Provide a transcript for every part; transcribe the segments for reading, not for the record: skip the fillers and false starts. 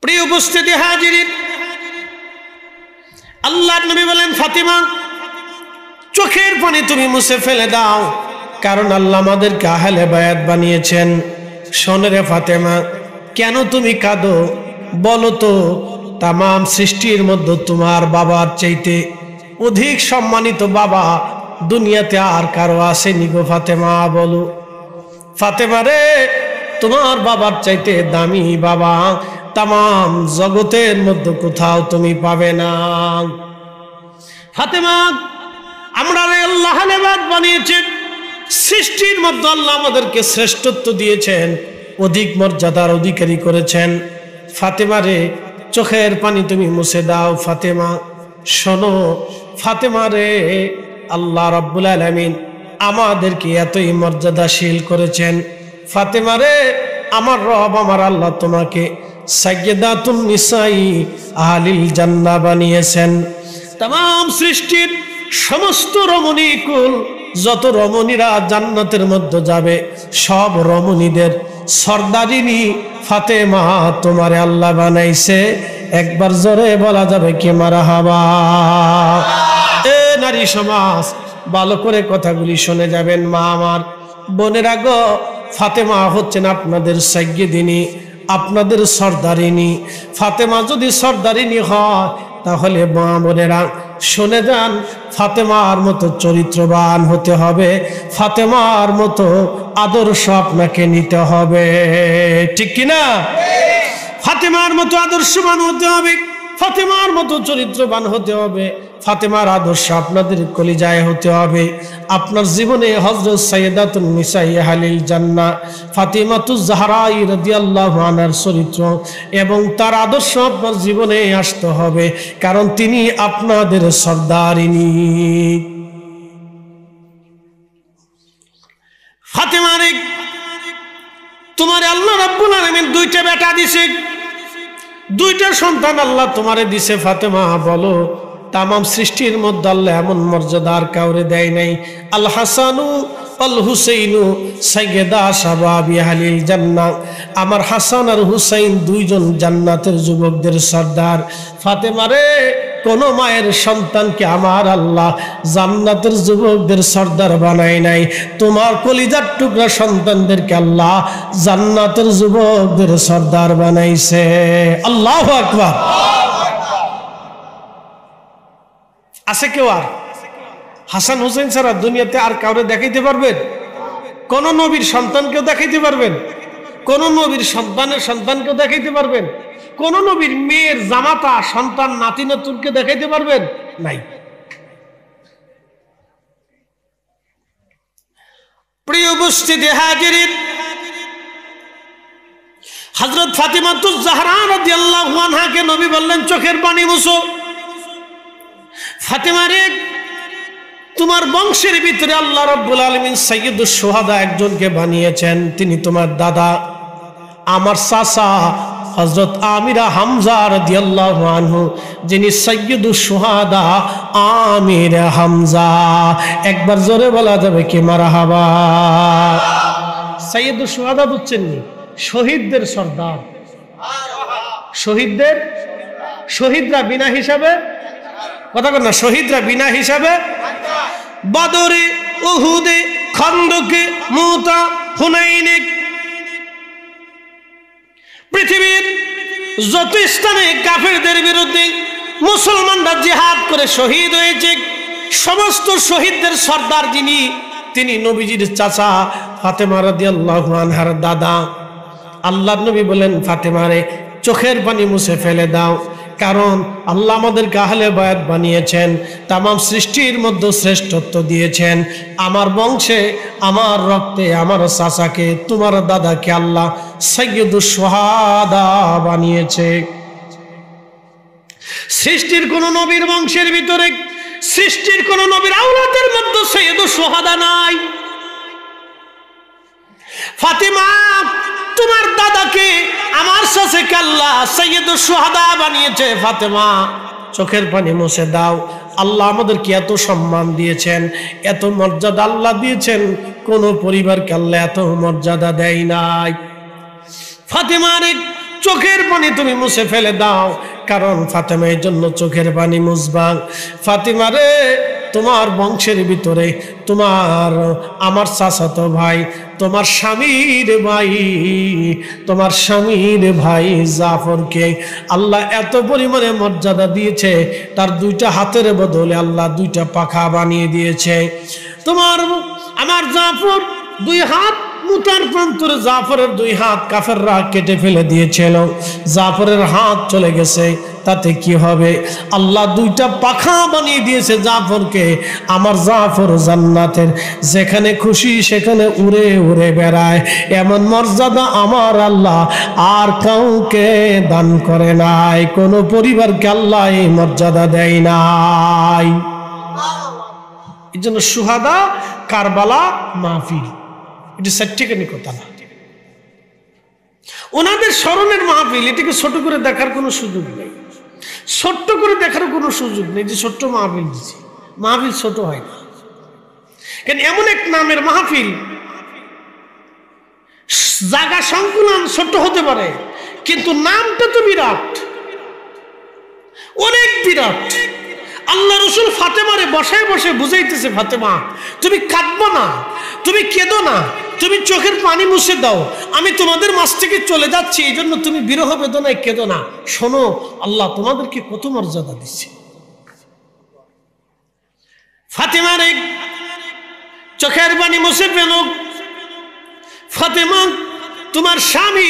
প্রিয় উপস্থিতি হাজিরিন, আল্লাহর নবী বলেন, ফাতিমা চোখের পানি তুমি মুছে ফেলে দাও, কারণ আল্লাহ আমাদেরকে আহলে বায়াত বানিয়েছেন। শোনো রে ফাতেমা, কেন তুমি কাঁদো বলো তো? তাম সৃষ্টির মধ্যে তোমার বাবার চাইতে অধিক সম্মানিত বাবা দুনিয়াতে আর কারো আসেনি গো ফাতেমা, বলো। ফাতেমা রে, তোমার বাবার চাইতে দামি বাবা তাম জগতের মধ্যে কোথাও তুমি পাবে না। ফাতেমা, আমরা আল্লাহ নেবাদ বানিয়েছেন, সৃষ্টির মধ্যে আল্লাহ আমাদেরকে শ্রেষ্ঠত্ব দিয়েছেন, অধিক মর্যাদার অধিকারী করেছেন। ফাতেমা রে, চোখের পানি তুমি মুছে দাও। ফাতেমা শোনো, ফাতেমা রে, আল্লাহ রাব্বুল আলামিন আমাদেরকে এতই মর্যাদাশীল করেছেন। ফাতেমা রে, আমার রব আমার আল্লাহ তোমাকে সাইয়্যিদাতুন নিসাই আহলিল জান্নাহ বানিয়েছেন। तमाम সৃষ্টির সমস্ত রমণী কুল যত রমণীরা জান্নাতের মধ্যে যাবে সব রমণীদের সরদারিনী ফাতেমা তোমারে আল্লাহ বানাইছে। একবার জোরে বলা যাবে কি মারহাবা। এ নারী সমাজ, ভালো করে কথাগুলি শুনে যাবেন। মা আমার বোনেরা গো, ফাতেমা হচ্ছেন আপনাদের সাইয়্যিদিনী, আপনাদের সরদারিনী। ফাতেমা যদি সরদারিনী হয় তাহলে মা বোনেরা শুনে যান, ফাতেমার মতো চরিত্রবান হতে হবে, ফাতেমার মতো আদর্শ আপনাকে নিতে হবে, ঠিক কিনা? ফাতেমার মতো আদর্শবান হতে হবে, ফাতেমার মতো চরিত্রবান হতে হবে, ফাতেমার আদর্শ আপনাদের কলিজায় হতে হবে। আপনার জীবনে হযরত সাইয়্যিদাতুন নিসাই আহলিল জান্নাহ ফাতিমাতুজ জাহরা রাদিয়াল্লাহু আনহার চরিত্র এবং তার আদর্শ আপনার জীবনে আসতে হবে, কারণ তিনি আপনাদের সরদারিনী। ফাতেমা রে, তোমারে আল্লাহ রাব্বুল আলামিন দুইটা বেটা দিছে, দুইটা সন্তান আল্লাহ তোমারে দিছে। ফাতেমা বলো, তাম সৃষ্টির মধ্যে আল্লাহ এমন মর্যাদা আর কাউরে দেয় নাই। আল হাসানু আল হুসাইনু সাইয়্যিদা শাবাবি আহলিল জান্নাহ, আমার হাসান আর হুসাইন দুইজন জান্নাতের যুবকদের সর্দার। ফাতেমা রে, কোন মায়ের সন্তানকে আমার আল্লাহ জান্নাতের যুবকদের সর্দার বানায় নাই, তোমার কলিজার টুকরা সন্তানদেরকে আল্লাহ জান্নাতের যুবকদের সর্দার বানাইছে। আল্লাহু আকবার। আছে কেউ আর হাসান হুসেন ছাড়া দুনিয়াতে আর কাউরে দেখাইতে পারবেন? কোন নবীর সন্তানকেও দেখাইতে পারবেন? কোন নবীর সন্তানের সন্তানকেও দেখাইতে পারবেন? কোন নবীর মেয়ের জামাতা সন্তান নাতি নাতুনকে দেখাইতে পারবেন? নাই। প্রিয় উপস্থিতি হাজিরিন, হযরত ফাতিমাতুজ জাহরা রাদিয়াল্লাহু আনহাকে নবী বললেন, চোখের পানি মুছো। ফাতেমা রে, তোমার বংশের ভিতরে আল্লাহ রাব্বুল আলামিন সাইয়্যিদুশ শুহাদা একজনকে বানিয়েছেন, তিনি তোমার দাদা, আমার চাচা হযরত আমিরা হামজা রাদিয়াল্লাহু আনহু, যিনি সাইয়্যিদুশ শুহাদা আমির হামজা। একবার জোরে বলা যাবে কি মারহাবা। সাইয়্যিদুশ শুহাদা বুঝছেন নি? শহীদদের সর্দার। শহীদরা বিনা হিসাবে, কথা বল না, শহীদরা বিনা হিসাবে বদরে, উহুদে, খন্দকে, মুতা, হুনাইনে, পৃথিবীর যত স্থানে কাফেরদের বিরুদ্ধে মুসলমানরা জিহাদ করে শহীদ হয়েছে, সমস্ত শহীদদের সর্দার যিনি, তিনি নবীজির চাচা ফাতেমা রাদিয়াল্লাহু আনহার দাদা। আল্লাহর নবী বলেন, ফাতেমা রে, চোখের পানি মুছে ফেলে দাও, কারণ আল্লাহ আমাদেরকে আহলে বায়াত বানিয়েছেন, তামাম সৃষ্টির মধ্যে শ্রেষ্ঠত্ব দিয়েছেন। আমার বংশে, আমার রক্তে, আমার চাচাকে, তোমার দাদাকে আল্লাহ সাইয়্যিদুশ শুহাদা বানিয়েছে। সৃষ্টির কোন নবীর বংশের ভিতরে, সৃষ্টির কোন নবীর আওলাদের মধ্যে সাইয়্যিদুশ শুহাদা নাই। ফাতিমা, তোমার দাদাকে, আমার চাচাকে আল্লাহ সাইয়্যিদুশ শুহাদা বানিয়েছে। ফাতেমা, চোখের পানি মুছে দাও। আল্লাহ আমাদেরকে এত সম্মান দিয়েছেন, এত মর্যাদা আল্লাহ দিয়েছেন, কোন পরিবারকে আল্লাহ এত মর্যাদা দেয় নাই। ফাতেমা রে, চোখের পানি তুমি মুছে ফেলে দাও, কারণ ফাতেমার জন্য চোখের পানি মুছবা। ফাতেমা রে, তোমার বংশের ভিতরে তোমার আমার চাচাতো ভাই, তোমার স্বামীর ভাই, তোমার স্বামীর ভাই জাফরকে আল্লাহ এত পরিমাণে মর্যাদা দিয়েছে, তার দুইটা হাতের বদলে আল্লাহ দুইটা পাখা বানিয়ে দিয়েছে। তোমার আমার জাফর দুই হাত, মুতার প্রান্তরে জাফরের দুই হাত কাফেররা কেটে ফেলে দিয়েছিল, জাফরের হাত চলে গেছে, তাতে কি হবে? আল্লাহ দুইটা পাখা বানিয়ে দিয়েছে জাফরকে। আমার জাফর জান্নাতের যেখানে খুশি সেখানে উড়ে উড়ে বেড়ায়, এমন মর্যাদা আমার আল্লাহ আর কাউকে দান করে নাই, কোন পরিবারকে আল্লাহ এই মর্যাদা দেয় নাই। এই জন্য সুহাদা কারবালা মাহফিল, এটা সার্টিফিকেট কথা না, ওনাদের স্মরণের মাহফিল। এটাকে ছোট করে দেখার কোনো সুযোগ নেই, ছোট্ট করে দেখার কোনো সুযোগ নেই যে ছোট্ট মাহফিল দিচ্ছি। মাহফিল ছোট হয় না, কারণ এমন এক নামের মাহফিল, জায়গা সংকুলন ছোট হতে পারে, কিন্তু নামটা তো বিরাট, অনেক বিরাট। আল্লাহ রসুল ফাতেমারে বসায় বসে বুঝাইতেছে, ফাতেমা তুমি কাঁদবো না, তুমি কেঁদো না, তুমি চোখের পানি মুছে দাও, আমি তোমাদের মাঝ থেকে চলে যাচ্ছি, এই জন্য তুমি বিরহ বেদনায় কেঁদো না। শোনো, আল্লাহ তোমাদেরকে কত মর্যাদা দিচ্ছে। ফাতেমার এক চোখের পানি মুছে ফেল। ফাতেমা, তোমার স্বামী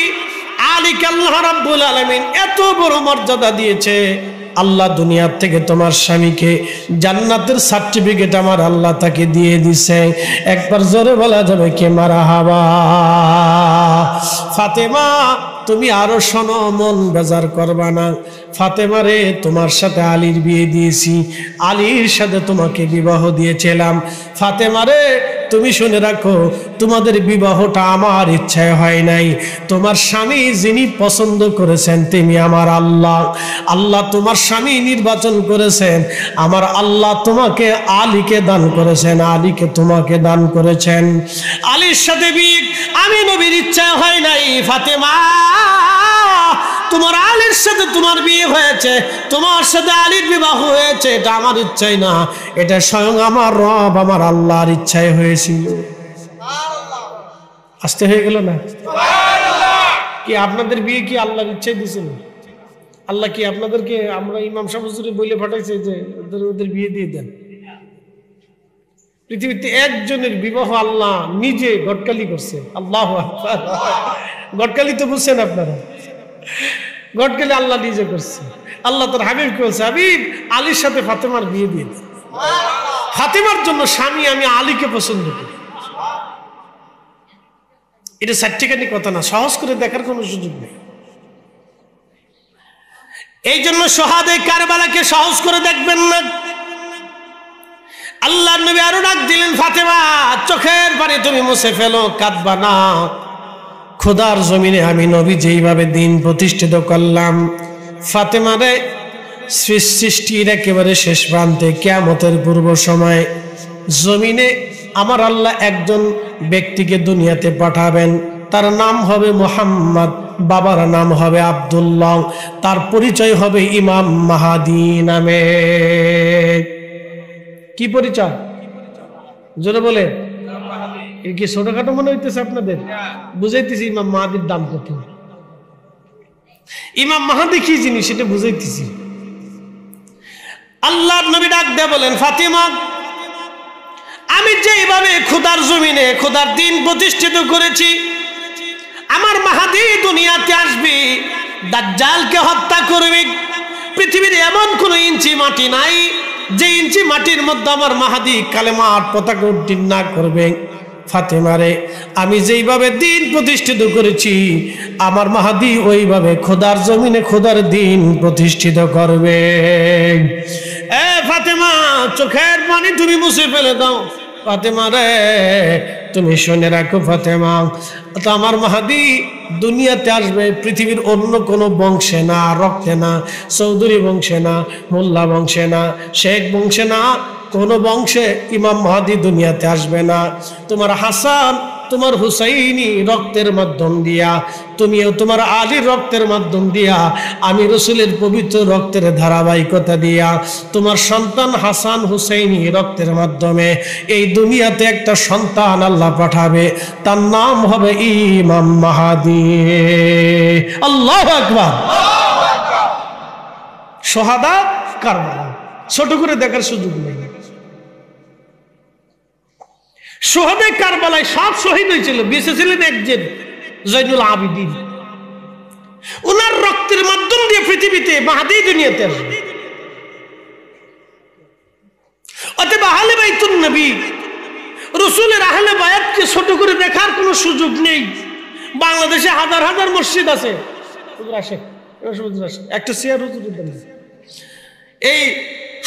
আলীকে আল্লাহ রাব্বুল আলামিন এত বড় মর্যাদা দিয়েছে। আল্লাহ দুনিয়ার থেকে তোমার স্বামীকে জান্নাতের সার্টিফিকেট আমার আল্লাহ তাকে দিয়ে দিছে। একবার জোরে বলা যাবে কে মারহাবা। ফাতেমা, তুমি আরো শোনো, মন বেজার করবা না। ফাতেমা রে, তোমার সাথে আলীর বিয়ে দিয়েছি, আলীর সাথে তোমাকে বিবাহ দিয়েছিলাম। ফাতেমা রে, তুমি শুনে রাখো, তোমাদের বিবাহটা আমার ইচ্ছায় হয় নাই, তোমার স্বামী যিনি পছন্দ করেছেন তিনি আমার আল্লাহ। আল্লাহ তোমার স্বামী নির্বাচন করেছেন, আমার আল্লাহ তোমাকে আলীকে দান করেছেন, আলীকে তোমাকে দান করেছেন। আলীর সাথে বিয়ে আমি নবীর ইচ্ছায় হয় নাই। ফাতেমা, তোমার আলীর সাথে তোমার বিয়ে হয়েছে, তোমার সাথে আলীর বিবাহ হয়েছে, এটা আমার ইচ্ছাই না, এটা স্বয়ং আমার রব আমার আল্লাহর ইচ্ছায় হয়েছিল। আসতে হয়ে গেল না? কি আপনাদের বিয়ে কি আল্লাহর ইচ্ছায় দিয়েছিল? আল্লাহ কি আপনাদেরকে, আমরা ইমাম সাহেব হুজুরে বলে পাঠাইছে যে ওদের বিয়ে দিয়ে দেন? পৃথিবীতে একজনের বিবাহ আল্লাহ নিজে গটকালি করছে। আল্লাহু আকবার। গটকালি তো বুঝছেন আপনারা, গটকালি আল্লাহ নিজে করছে। আল্লাহ তার হাবিব বলছে, হাবিব আলীর সাথে ফাতেমার বিয়ে দিয়ে দেন। ফাতেমার জন্য স্বামী আমি আলীকে পছন্দ করি। এটা সার্টিফিকেটই কথা না, সহজ করে দেখার কোনো সুযোগ নেই। এই জন্য শহাদে কারবালাকে সহজ করে দেখবেন না। আল্লাহ নবী আরো ডাক দিলেন, ফাতেমা চোখের পানি তুমি মুছে ফেলো, কাঁদবা না। খোদার জমিনে আমি নবী যেইভাবে দিন প্রতিষ্ঠিত করলাম, ফাতেমারে সৃষ্টির একেবারে শেষ প্রান্তে কিয়ামতের পূর্ব সময় জমিনে আমার আল্লাহ একজন ব্যক্তিকে দুনিয়াতে পাঠাবেন, তার নাম হবে মুহাম্মদ, বাবার নাম হবে আব্দুল্লাহ, তার পরিচয় হবে ইমাম মাহাদি নামে। কি পরিচয়? জোরে বলে। কি ছোটখাটো মনে হইতেছে আপনাদের? বুঝাইতেছি ইমাম মাহাদির দাম কত, ইমাম মাহাদি কি জিনিস সেটা বুঝাইতেছি। আল্লাহর নবী ডাক দিয়ে বলেন, ফাতেমা আমি যেইভাবে খোদার জমিনে খোদার দিন প্রতিষ্ঠিত করেছি, আমার মাহাদি দুনিয়াতে আসবে, দাজ্জালকে হত্যা করবে। পৃথিবীর এমন কোন ইঞ্চি মাটি নাই যে ইঞ্চি মাটির মধ্যে আমার মাহাদি কালেমার পতাকা উড্ডীন না করবে। ফাতেমারে আমি যেইভাবে দিন প্রতিষ্ঠিত করেছি, আমার মাহাদি ওইভাবে খোদার জমিনে খোদার দিন প্রতিষ্ঠিত করবে। এ ফাতেমা চোখের পানি তুমি মুছে ফেলে দাও। ফাতেমা রে তুমি শুনে রাখো, ফাতেমা তো আমার মাহাদি দুনিয়াতে আসবে পৃথিবীর অন্য কোনো বংশে না, রক্তে না, চৌধুরী বংশে না, মোল্লা বংশে না, শেখ বংশে না, কোন বংশে ইমাম মাহাদি দুনিয়াতে আসবে না। তোমার হাসান তোমার হুসাইনি রক্তের মাধ্যম দিয়া, তুমিও তোমার আলীর রক্তের মাধ্যম দিয়া, আমি রাসূলের পবিত্র রক্তের ধারাবাহিকতা দিয়া, তোমার সন্তান হাসান হুসাইনি রক্তের মাধ্যমে এই দুনিয়াতে একটা সন্তান আল্লাহ পাঠাবে, তার নাম হবে ইমাম মাহদী। আল্লাহু আকবার। শাহাদা কারবালা ছোট করে দেখার সুযোগ নেই। শহীদে কারবালায় সব শহীদ হয়েছিল, বেঁচে ছিলেন একজন জয়নুল আবিদিন। ওনার রক্তের মাধ্যম দিয়ে পৃথিবীতে মাহদী দুনিয়াতে আসবে। অতএব আহলে বাইতুন নবী রাসূলের আহলে বায়াতকে ছোট করে দেখার কোনো সুযোগ নেই। বাংলাদেশে হাজার হাজার মসজিদ আছে, একটা চেয়ার এই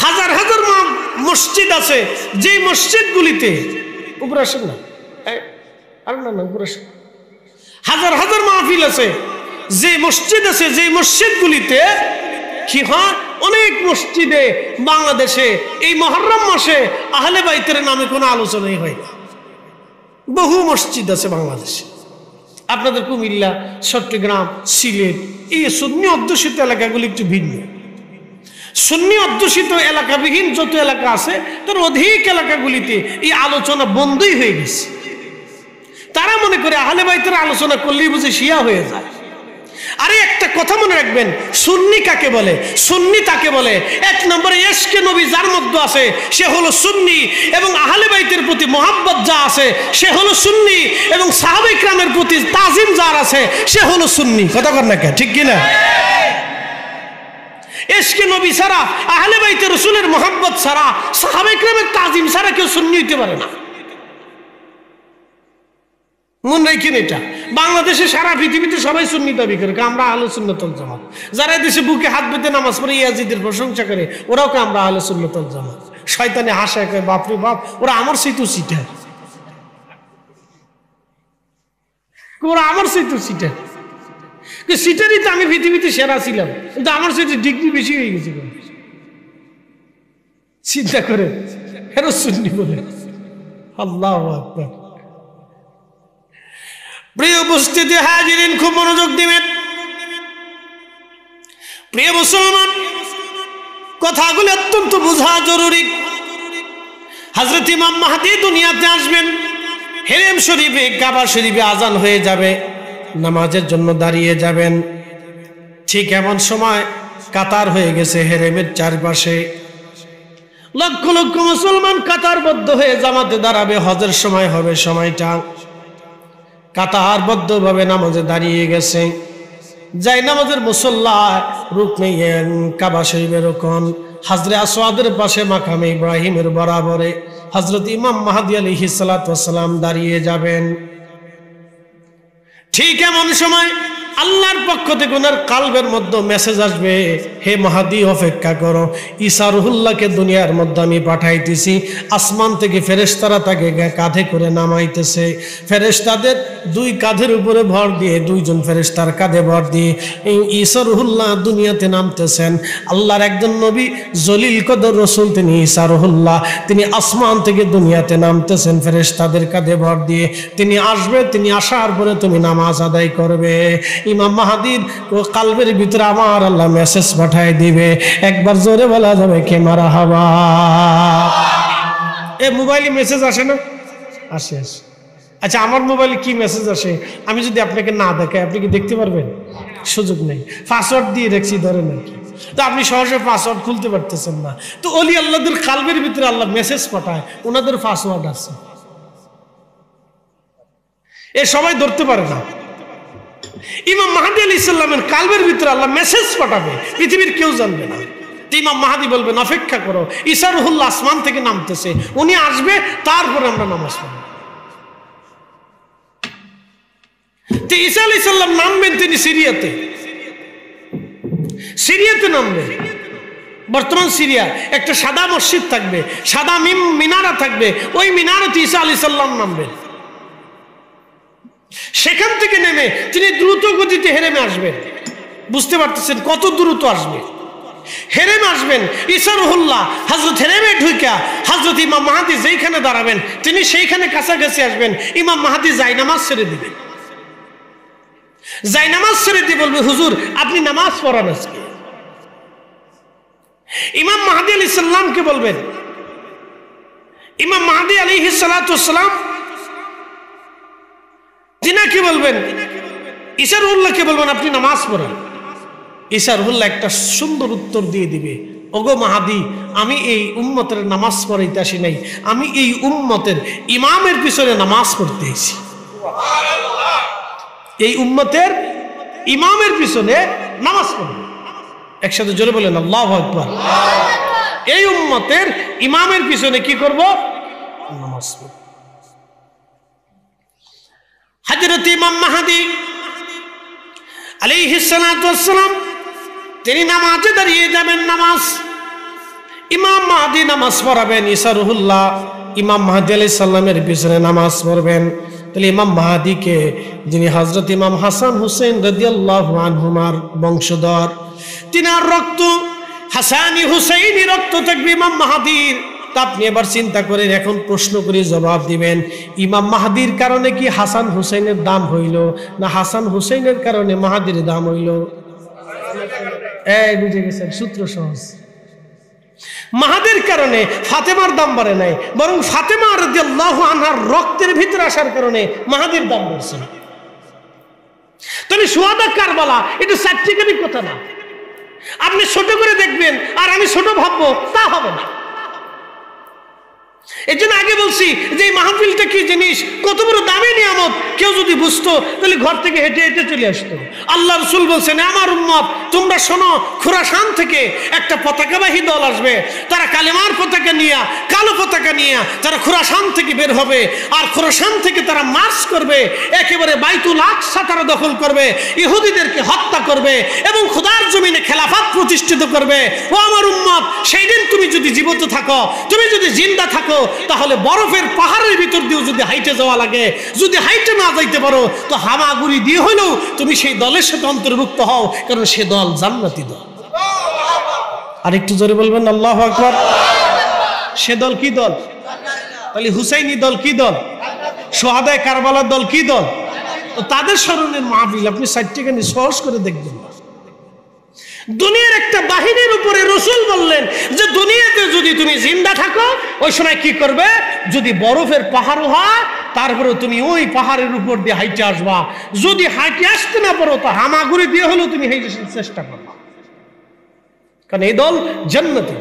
হাজার হাজার মসজিদ আছে, যে মসজিদগুলিতে উপরে আসেন না, আর না না উপরে আসেন, হাজার হাজার মাহফিল আছে, যে মসজিদ আছে, যে মসজিদগুলিতে কি হয়, অনেক মসজিদে বাংলাদেশে এই মুহররম মাসে আহলে বাইতের নামে কোনো আলোচনাই হয় না। বহু মসজিদ আছে বাংলাদেশে, আপনাদের কুমিল্লা, চট্টগ্রাম, সিলেট, এই সুন্নি অধ্যুষিত এলাকাগুলি একটু ভিন্ন। সুন্নি অধ্যুষিত এলাকাবিহীন যত এলাকা আছে তার অধিক এলাকাগুলিতে এই আলোচনা বন্ধই হয়ে গেছে। তারা মনে করে আহলে বাইতের আলোচনা করলেই বুঝি শিয়া হয়ে যায়। আরে একটা কথা মনে রাখবেন, সুন্নি কাকে বলে? সুন্নি তাকে বলে এক নম্বরে ইশকে নবী যার মধ্যে আছে সে হলো সুন্নি, এবং আহলে বাইতের প্রতি মহব্বত যা আছে সে হলো সুন্নি, এবং সাহাবায়ে কিরামের প্রতি তাজিম যার আছে সে হলো সুন্নি। কথা কর না কে, ঠিক কিনা? ইশকে নবী ছাড়া, আহলে বাইতের রাসূলের মহব্বত ছাড়া, সাহাবায়ে কিরামের তাজিম ছাড়া কেউ সুন্নি হইতে পারে না। মনে রাখেন এটা। বাংলাদেশে সারা পৃথিবীতে সবাই সুন্নি দাবি করে, আমরা আহলে সুন্নাত ওয়াল জামাত। যারা দেশে বুকে হাত বেঁধে নামাজ পড়ে ইয়াজিদের প্রশংসা করে, ওরাও কে আমরা আহলে সুন্নাত ওয়াল জামাত। শয়তানে হাসে, কয় বাপরে বাপ, ওরা আমার চাইতেও সিটার, ওরা আমার চাইতেও সিটার। সিটারই তো আমি পৃথিবীতে সেরা ছিলাম, কিন্তু আমার চাইতে ডিগ্রি বেশি হয়ে গেছে। চিন্তা করে এরা সুন্নি বলে। আল্লাহু আকবার। প্রিয় উপস্থিতি হাজিরিন, খুব মনোযোগ দিবেন। প্রিয় মুসলমান, কথাগুলো অত্যন্ত বোঝা জরুরি। হযরত ইমাম মাহদী দুনিয়াতে আসবেন, হেরেম শরীফে, কাবা শরীফে আজান হয়ে যাবে, নামাজের জন্য দাঁড়িয়ে যাবেন। ঠিক এমন সময় কাতার হয়ে গেছে হেরেমের চারপাশে, লক্ষ লক্ষ মুসলমান কাতারবদ্ধ হয়ে জামাতে দাঁড়াবে, হজের সময় হবে। সময়টা কাতারবদ্ধভাবে নামাজে দাঁড়িয়ে গেছে। যাই নামাজের মুসল্লা রুকনে কাবা শরীফের রুকন হাজরে আসওয়াদের পাশে মাকামে ইব্রাহিমের বরাবরে হযরত ইমাম মাহদী আলাইহিস সালাতু ওয়াস সালাম দাঁড়িয়ে যাবেন। ঠিক এমন সময় আল্লাহর পক্ষ থেকে ওনার কালবের মধ্যে মেসেজ আসবে, হে মাহদী অপেক্ষা করো, ঈসা রুহুল্লাহকে দুনিয়ার মধ্যে আমি পাঠাইতেছি। আসমান থেকে ফেরেশতারা তাকে কাঁধে করে নামাইতেছে। ফেরেশতাদের দুই কাঁধের উপরে ভর দিয়ে, দুইজন ফেরেশতার কাঁধে ভর দিয়ে এই ঈসা রুহুল্লাহ দুনিয়াতে নামতেছেন। আল্লাহর একজন নবী জলিল কদর রাসূল, তিনি ঈসা রুহুল্লাহ, তিনি আসমান থেকে দুনিয়াতে নামতেছেন ফেরেশতাদের কাঁধে ভর দিয়ে। তিনি আসবে, তিনি আসার পরে তুমি নামাজ আদায় করবে। ইমাম মাহদীর কালবের ভিতরে আমার আল্লাহ মেসেজ পাঠায় দিবে। একবার জোরে বলা যাবে কে মারহাবা। এই মোবাইলে মেসেজ আসে না? আসে আসে। আচ্ছা, আমার মোবাইলে কি মেসেজ আসে আমি যদি আপনাকে না দেখাই, আপনি কি দেখতে পারবেন? সুযোগ নেই। পাসওয়ার্ড দিয়ে রেখেছি, ধরে নাকি, তো আপনি সহজে পাসওয়ার্ড খুলতে পারতেছেন না। তো ওলি আল্লাহদের কালবের ভিতরে আল্লাহ মেসেজ পাঠায়, ওনাদের পাসওয়ার্ড আছে, এ সবাই ধরতে পারে না। ইমাম মাহদী আলাইহিস সালামের কালবের ভিতরে আল্লাহ মেসেজ পাঠাবে, পৃথিবীর কেউ জানবে না। ইমাম মাহদী বলবেন অপেক্ষা করো, ঈসা রুহুল্লাহ আসমান থেকে নামতেছে, উনি আসবে, তারপরে আমরা নামাজ পড়ব। তো ঈসা আলাইহিস সালাম নামবেন, তিনি সিরিয়াতে, সিরিয়াতে নামবেন। বর্তমান সিরিয়া একটা সাদা মসজিদ থাকবে, সাদা মিনারা থাকবে, ওই মিনারতে ঈসা আলাইহিস সালাম নামবেন। সেখান থেকে নেমে তিনি দ্রুত গতিতে হেরেমে আসবেন। বুঝতে পারতেছেন কত দ্রুত আসবে? হেরেম আসবেন, ঈসা রুহুল্লাহ হযরত হেরেমে ঢুইকা হযরত ইমাম মাহদী যেইখানে দাঁড়াবেন তিনি সেইখানে কাছাকাছি আসবেন, ইমাম মাহদী জায়নামাজ ছেড়ে দিবেন। জায়নামাজ ছেড়ে দিয়ে বলবে, হুজুর আপনি নামাজ পড়ান আজকে। ইমাম মাহদী আলাইহিস সালামকে বলবেন, ইমাম মাহদী আলাইহিস সালাতু ওয়াস সালাম যিনাকে বলবেন, ঈসা রুহুল্লাহকে বলবেন আপনি নামাজ পড়ান। ঈসা রুহুল্লাহ একটা সুন্দর উত্তর দিয়ে দিবে, ওগো মাহদী, আমি এই উম্মতের নামাজ পড়াইতে আসি নাই, আমি এই উম্মতের ইমামের পিছনে নামাজ পড়তে এসেছি। এই উম্মতের ইমামের পিছনে নামাজ পড়ব। একসাথে জোরে বলেন আল্লাহু আকবার। এই উম্মতের ইমামের পিছনে কি করব? নামাজ পড়ব। হযরত ইমাম মাহদী আলাইহিস সালাতু ওয়াস সালাম তিনি নামাজে দাঁড়িয়ে যাবেন। নামাজ ইমাম মাহদী নামাজ পড়াবেন, ঈসা রুহুল্লাহ ইমাম মাহদী আলাইহিস সালামের পিছনে নামাজ পড়বেন। তাহলে ইমাম মাহদীকে, যিনি হযরত ইমাম হাসান হুসেন রাদিয়াল্লাহু আনহুমার বংশধর, তিনার রক্ত হাসানি হুসাইনি রক্ত থাকবে ইমাম মাহদীর। তা আপনি এবার চিন্তা করেন, এখন প্রশ্ন করে জবাব দিবেন, ইমাম মাহদীর কারণে কি হাসান হুসাইনের দাম হইল, না হাসান হুসাইনের কারণে মাহদীর দাম হইল? এই বুঝে গেছেন, সূত্র সহজ। মাহদীর কারণে ফাতেমার দাম বাড়ে নাই, বরং ফাতেমা রাদিয়াল্লাহু আনহার রক্তের ভিতরে আসার কারণে মাহদীর দাম বাড়ছে। তাহলে শুহাদা কারবালা এটা সার্টিফিকেটের কথা না। আপনি ছোট করে দেখবেন আর আমি ছোট ভাববো, তা হবে না। এই জন্য আগে বলছি যে এই মাহফিলটা কি জিনিস, কত বড় দামি নিয়ামত, কেউ যদি বুঝতো তাহলে ঘর থেকে হেঁটে হেঁটে চলে আসতো। আল্লাহ রাসূল বলছেন, আমার উম্মত তোমরা শোনো, খুরাসান থেকে একটা পতাকাবাহী দল আসবে, তারা কালেমার পতাকা নিয়ে, কালো পতাকা নিয়ে তারা খুরাসান থেকে বের হবে, আর খুরাসান থেকে তারা মার্চ করবে, একেবারে বাইতুল আকসা তারা দখল করবে, ইহুদিদেরকে হত্যা করবে এবং খোদার জমিনে খেলাফত প্রতিষ্ঠিত করবে। ও আমার উম্মত, সেই দিন তুমি যদি জীবিত থাকো, তুমি যদি জিন্দা থাকো, তাহলে বরফের পাহাড়ের ভিতর দিয়েও যদি হাইটে যাওয়া লাগে, যদি হাইটে না যাইতে পারো তো হামাগুড়ি দিয়ে হইলেও তুমি সেই দলের সাথে অন্তর্ভুক্ত হও, কারণ সে দল জান্নাতি দল। আর একটু জোরে বলবেন আল্লাহু আকবার। সে দল কি দল? তাহলে হুসাইনি দল কি দল? শুহাদায়ে কারবালার দল কি দল? তো তাদের স্মরণের মাহফিল আপনি সাইটটিখানি সহজ করে দেখবেন। দুনিয়ার একটা বাহিনীর উপরে রাসূল বললেন যে দুনিয়াতে যদি তুমি জিন্দা থাকো, ওই সময় কি করবে? যদি বরফের পাহাড় হয়, তারপরে তুমি ওই পাহাড়ের উপর দিয়ে হাইটে আসবা। যদি হাইটে আসতে না পারো তো হামাগুড়ি দিয়ে হলেও তুমি হাইটে চেষ্টা করবা, কারণ এই দল জান্নাতি।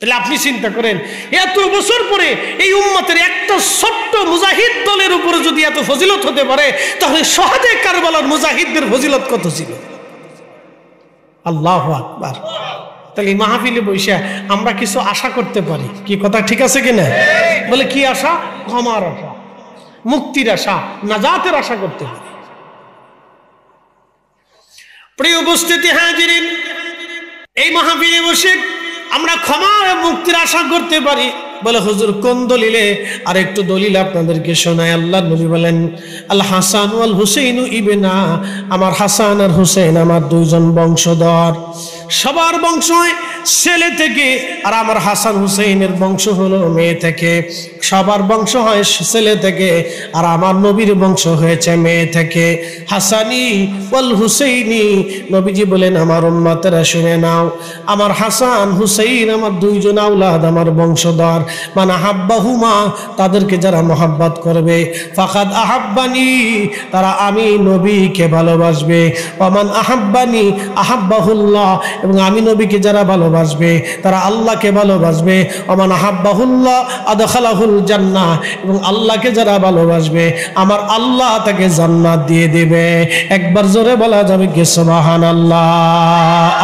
তাহলে আপনি চিন্তা করেন, এত বছর পরে এই উম্মতের একটা ছোট্ট মুজাহিদ দলের উপরে যদি এত ফজিলত হতে পারে, তাহলে শুহাদায়ে কারবালার মুজাহিদদের ফজিলত কত ছিল? আল্লাহু আকবার। তাহলে মাহফিলে বসে আমরা কিছু আশা করতে পারি, কি কথা ঠিক আছে কিনা? বলে কি আশা? ক্ষমার আশা, মুক্তির আশা, নাজাতের আশা করতে পারি। প্রিয় উপস্থিতি হাজিরিন, এই মাহফিলে বসে আমরা ক্ষমা এবং মুক্তির আশা করতে পারি। বলে হুজুর কোন দলিলে? আর একটু দলিল আপনাদেরকে শোনায়। আল্লাহ নবী বলেন, আল হাসান ওয়াল হুসাইন ইবনা, আমার হাসান আর হুসেন আমার দুইজন বংশধর, সবার বংশ হয় ছেলে থেকে, আর আমার হাসান হুসেইনের বংশ হলো মেয়ে থেকে। সবার বংশ হয় ছেলে থেকে, আর আমার নবীর বংশ হয়েছে মেয়ে থেকে। হাসানি ওয়াল হুসাইনি, নবীজি বলেন আমার উম্মতেরা শুনে নাও, আমার হাসান হুসাইন আমার দুইজন আওলাদ, আমার বংশধর। মান আহাব্বাহুমা, তাদেরকে যারা মোহাব্বত করবে, ফাকাদ আহাব্বানি, তারা আমি নবীকে ভালোবাসবে। ওমান আহাব্বানি আহাব্বাহুল্লাহ, এবং আমি নবীকে যারা ভালোবাসবে তারা আল্লাহকে ভালোবাসবে। ওমান আহাব্বাহুল্লাহ আদখালাহুল জান্নাহ, এবং আল্লাহকে যারা ভালোবাসবে আমার আল্লাহ তাকে জান্নাত দিয়ে দেবে। একবার জোরে বলা যাবে কি সুবহানাল্লাহ?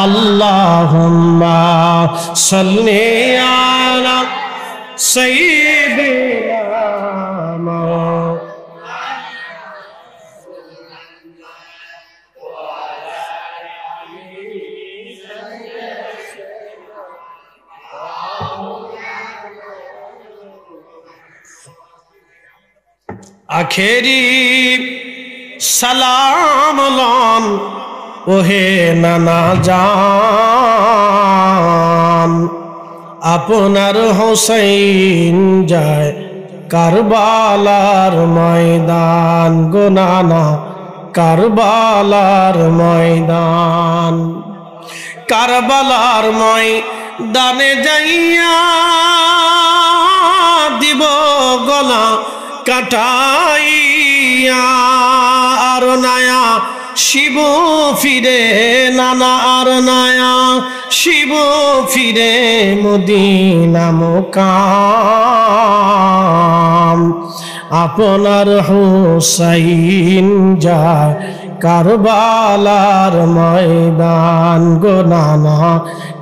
আল্লাহুম্মা সাল্লি আলা সাইয়্যিদিনা আখেরি সালাম লন ওহে নানা জান আপনার হোসেন যায় কারবালার ময়দান গো নানা কারবালার ময়দান কারবালার ময়দানে যাইয়া দিব গলা কাটাইয়া আর নায়া শিব ফিরে নানা আর নায়া শিব ফিরে মদিনা মুকাম আপনার হোসাইন যায় কারবালার ময়দান গো নানা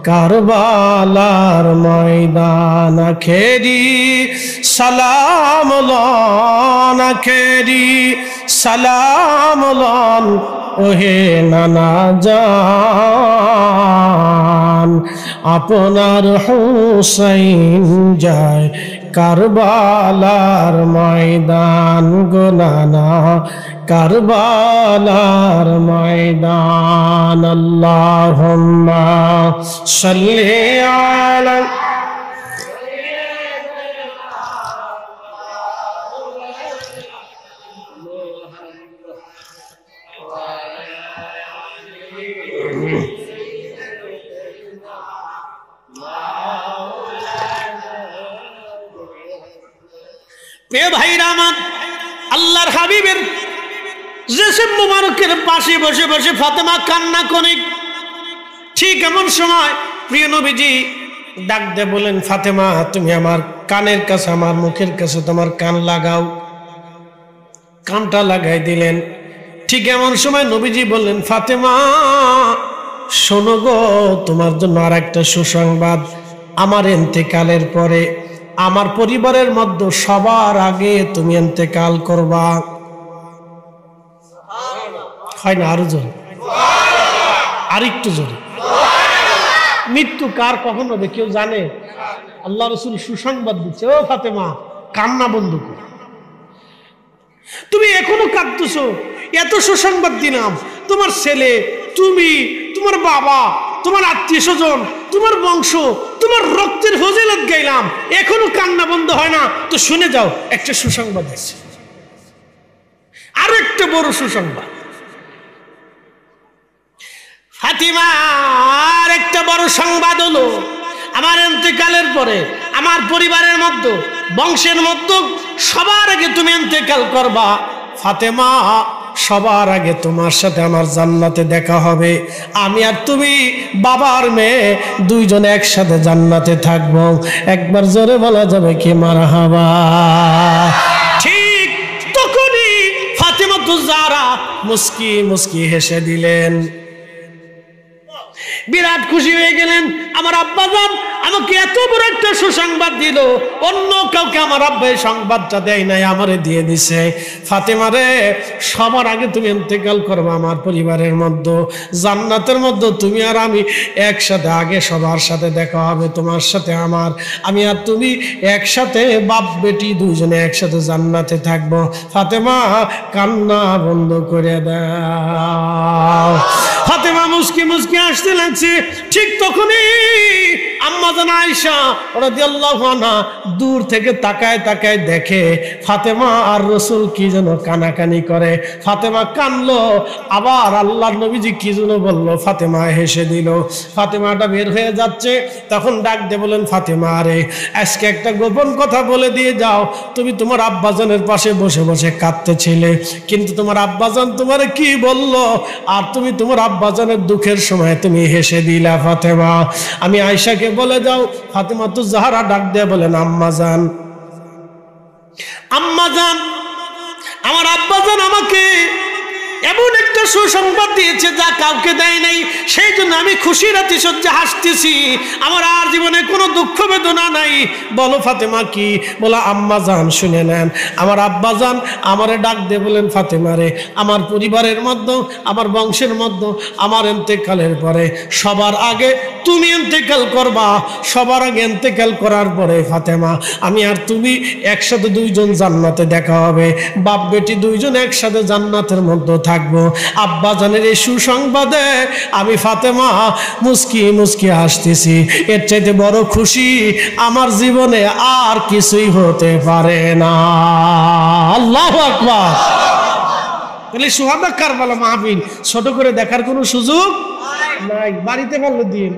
কারবালার ময়দান আখেরি সালাম লন আখেরি সালাম লন ওহে নানা জান আপনার হোসাইন যায় কারবালার ময়দান গো নানা কারবালার ময়দান আল্লাহুম্মা সাল্লি আলা প্রিয় ভাইরা আমার আল্লাহর হাবিবের জেসেম মুবারকের পাশে বসে বসে ফাতেমা কান্না করে ঠিক এমন সময় প্রিয় নবীজি ডাক দিয়ে বলেন ফাতেমা তুমি আমার কানের কাছে আমার মুখের কাছে তোমার কান লাগাও কানটা লাগাই দিলেন ঠিক এমন সময় নবীজি বললেন ফাতেমা শোনো গো তোমার জন্য আর একটা সুসংবাদ আমার ইন্তেকালের পরে আমার পরিবারের মধ্যে সবার আগে তুমি ইন্তেকাল করবা হয় না আরো জোরে আরেকটু জোরে মৃত্যু কার কখন হবে কেউ জানে আল্লাহ রাসূল সুসংবাদ দিচ্ছে ও ফাতেমা কান্না বন্ধ করো তুমি এখনো কাঁদতেছো এত সুসংবাদ দিলাম তোমার ছেলে তুমি তোমার বাবা তোমার আত্মীয় স্বজন তোমার বংশ তোমার রক্তের ফজিলত গাইলাম এখনো কান্না বন্ধ হয় না তো শুনে যাও একটা সুসংবাদ আছে আর একটা বড় সুসংবাদ ফাতিমার একটা বড় সংবাদ হলো আমার ইন্তেকালের পরে আমার পরিবারের মধ্যে বংশের মধ্যে সবার আগে তুমি ইন্তেকাল করবা ফাতেমা সবার আগে তোমার সাথে আমার জান্নাতে দেখা হবে আমি আর তুমি বাবার মেয়ে দুইজন একসাথে জান্নাতে থাকবো একবার জোরে বলা যাবে কি মারহাবা ঠিক তখনই ফাতেমা তুজারা মুস্কি মুস্কি হেসে দিলেন বিরাট খুশি হয়ে গেলেন আমার আব্বাজান আমাকে এত বড় একটা সুসংবাদ দিল অন্য কাউকে আমার আব্বা এই সংবাদটা দেয় নাই আমারে দিয়ে দিছে ফাতেমা রে সবার আগে তুমি ইন্তেকাল করবে আমার পরিবারের মধ্যে জান্নাতের মধ্যে তুমি আর আমি একসাথে আগে সবার সাথে দেখা হবে তোমার সাথে আমার আমি আর তুমি একসাথে বাপ বেটি দুইজনে একসাথে জান্নাতে থাকবো ফাতেমা কান্না বন্ধ করে দাও ফাতেমা মুস্কি মুস্কি আসতে লাগছে ঠিক তখনই আম্মা জান আয়েশা রাদিয়াল্লাহু আনহা দূর থেকে তাকায় তাকায় দেখে ফাতেমা আর রাসূল কি যেন কানাকানি করে ফাতেমা কানলো আবার আল্লাহর নবীজি কি যেন বলল ফাতেমা হেসে দিল ফাতেমাটা বের হয়ে যাচ্ছে তখন ডাক দিয়ে বলেন ফাতেমা আরে আজকে একটা গোপন কথা বলে দিয়ে যাও তুমি তোমার আব্বাজানের পাশে বসে বসে কাঁদতেছিলে কিন্তু তোমার আব্বাজান তোমারে কি বলল আর তুমি তোমার আব্বাজানের দুঃখের সময় তুমি হেসে দিলা ফাতেমা আমি আয়েশাকে বলে যাও ফাতেমা তো জাহরা ডাক দিয়ে বলেন আম্মা জান আমার আব্বাজান আমাকে এমন একটা সুসংবাদ দিয়েছে যা কাউকে দেয় নাই সেই জন্য আমি খুশির আতিশয্যে হাসতেছি আমার আর জীবনে কোনো দুঃখ বেদনা নাই বলো ফাতেমা কি বলা আম্মা জান শুনে নেন আমার আব্বা জান আমারে ডাক দিয়ে বলেন ফাতেমা রে আমার পরিবারের মধ্যে আমার বংশের মধ্যে আমার ইন্তেকালের পরে সবার আগে তুমি ইন্তেকাল করবা সবার আগে ইন্তেকাল করার পরে ফাতেমা আমি আর তুমি একসাথে দুইজন জান্নাতে দেখা হবে বাপ বেটি দুইজন একসাথে জান্নাতের মধ্যে থাকবো আব্বা জানের এই সুসংবাদে আমি ফাতেমা মুস্কি মুস্কি হাসতেছি। এর চাইতে বড় খুশি আমার জীবনে আর কিছুই হতে পারে না। আল্লাহু আকবার। তাহলে সুহাদা কারবালা মাহফিল ছোট করে দেখার কোনো সুযোগ নাই। বাড়িতে পারলে দিন,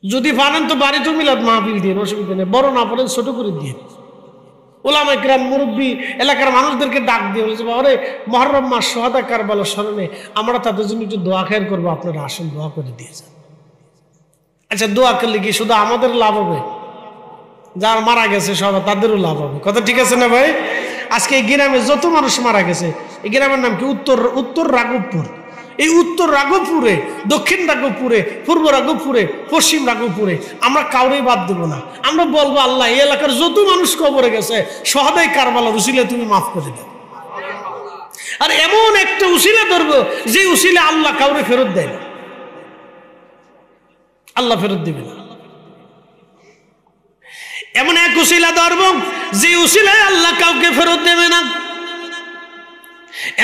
যদি পারেন তো বাড়িতেও মিলাদ মাহফিল দিন, অসুবিধা নেই। বড় না পারেন ছোট করে দিন। ওলামা ইকরাম মুরব্বী এলাকার মানুষদেরকে ডাক দিয়ে বলেছে, বাবারে মুহররম মাস সুহাদা কারবালা স্মরণে আমরা তাদের জন্য একটু দোয়া খেয়ার করবো, আপনারা আসুন দোয়া করে দিয়ে যান। আচ্ছা, দোয়া করলে কি শুধু আমাদের লাভ হবে? যারা মারা গেছে সবাই তাদেরও লাভ হবে। কথা ঠিক আছে না ভাই? আজকে এই গ্রামে যত মানুষ মারা গেছে, এই গ্রামের নাম কি? উত্তর রাঘবপুর। এই উত্তর রাঘবপুরে, দক্ষিণ রাঘবপুরে, পূর্ব রাঘবপুরে, পশ্চিম রাঘবপুরে আমরা কাউরেই বাদ দেবো না। আমরা বলবো, আল্লাহ এই এলাকার যত মানুষ কবরে গেছে সহাদায়ে কারবালার উসিলে তুমি মাফ করে দাও। আর এমন একটা উসিলা ধরবো যে উসিলে আল্লাহ কাউরে ফেরত দেয় না, আল্লাহ ফেরত দিবে না। এমন এক উসিলা ধরবো যে উসিলায় আল্লাহ কাউকে ফেরত দেবে না।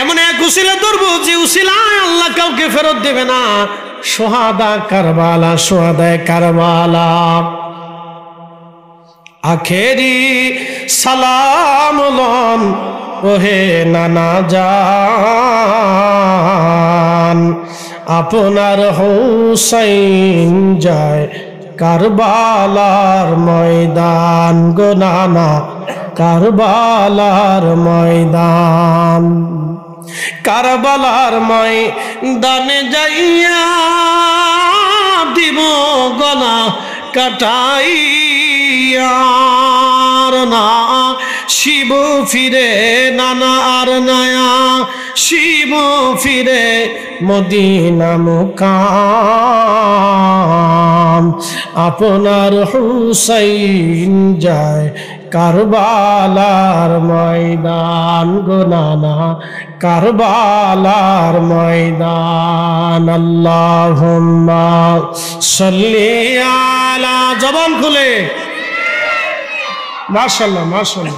এমন এক উসিলা ধরবো যে উসিলায় আল্লাহ কাউকে ফেরত দেবে না। সুহাদা কারবালা, সুহাদায়ে কারবালা। আখেরি সালাম লন ওহে নানা জান, আপনার হুসাইন যায় কারবালার ময়দান গো নানা, কারবালার ময়দান। কারবালার ময়দানে যাইয়া দিব গলা কাটাইয়া, না শিব ফিরে নানা আর নয়া, শিব ফিরে মদিনা মুকাম, আপনার হুসাইন যায় কারবালার ময়দান গো নানা, কারবালার ময়দান। আল্লাহুম্মা সাল্লি আলা, জবান খুলে মাশাআল্লাহ মাশাআল্লাহ।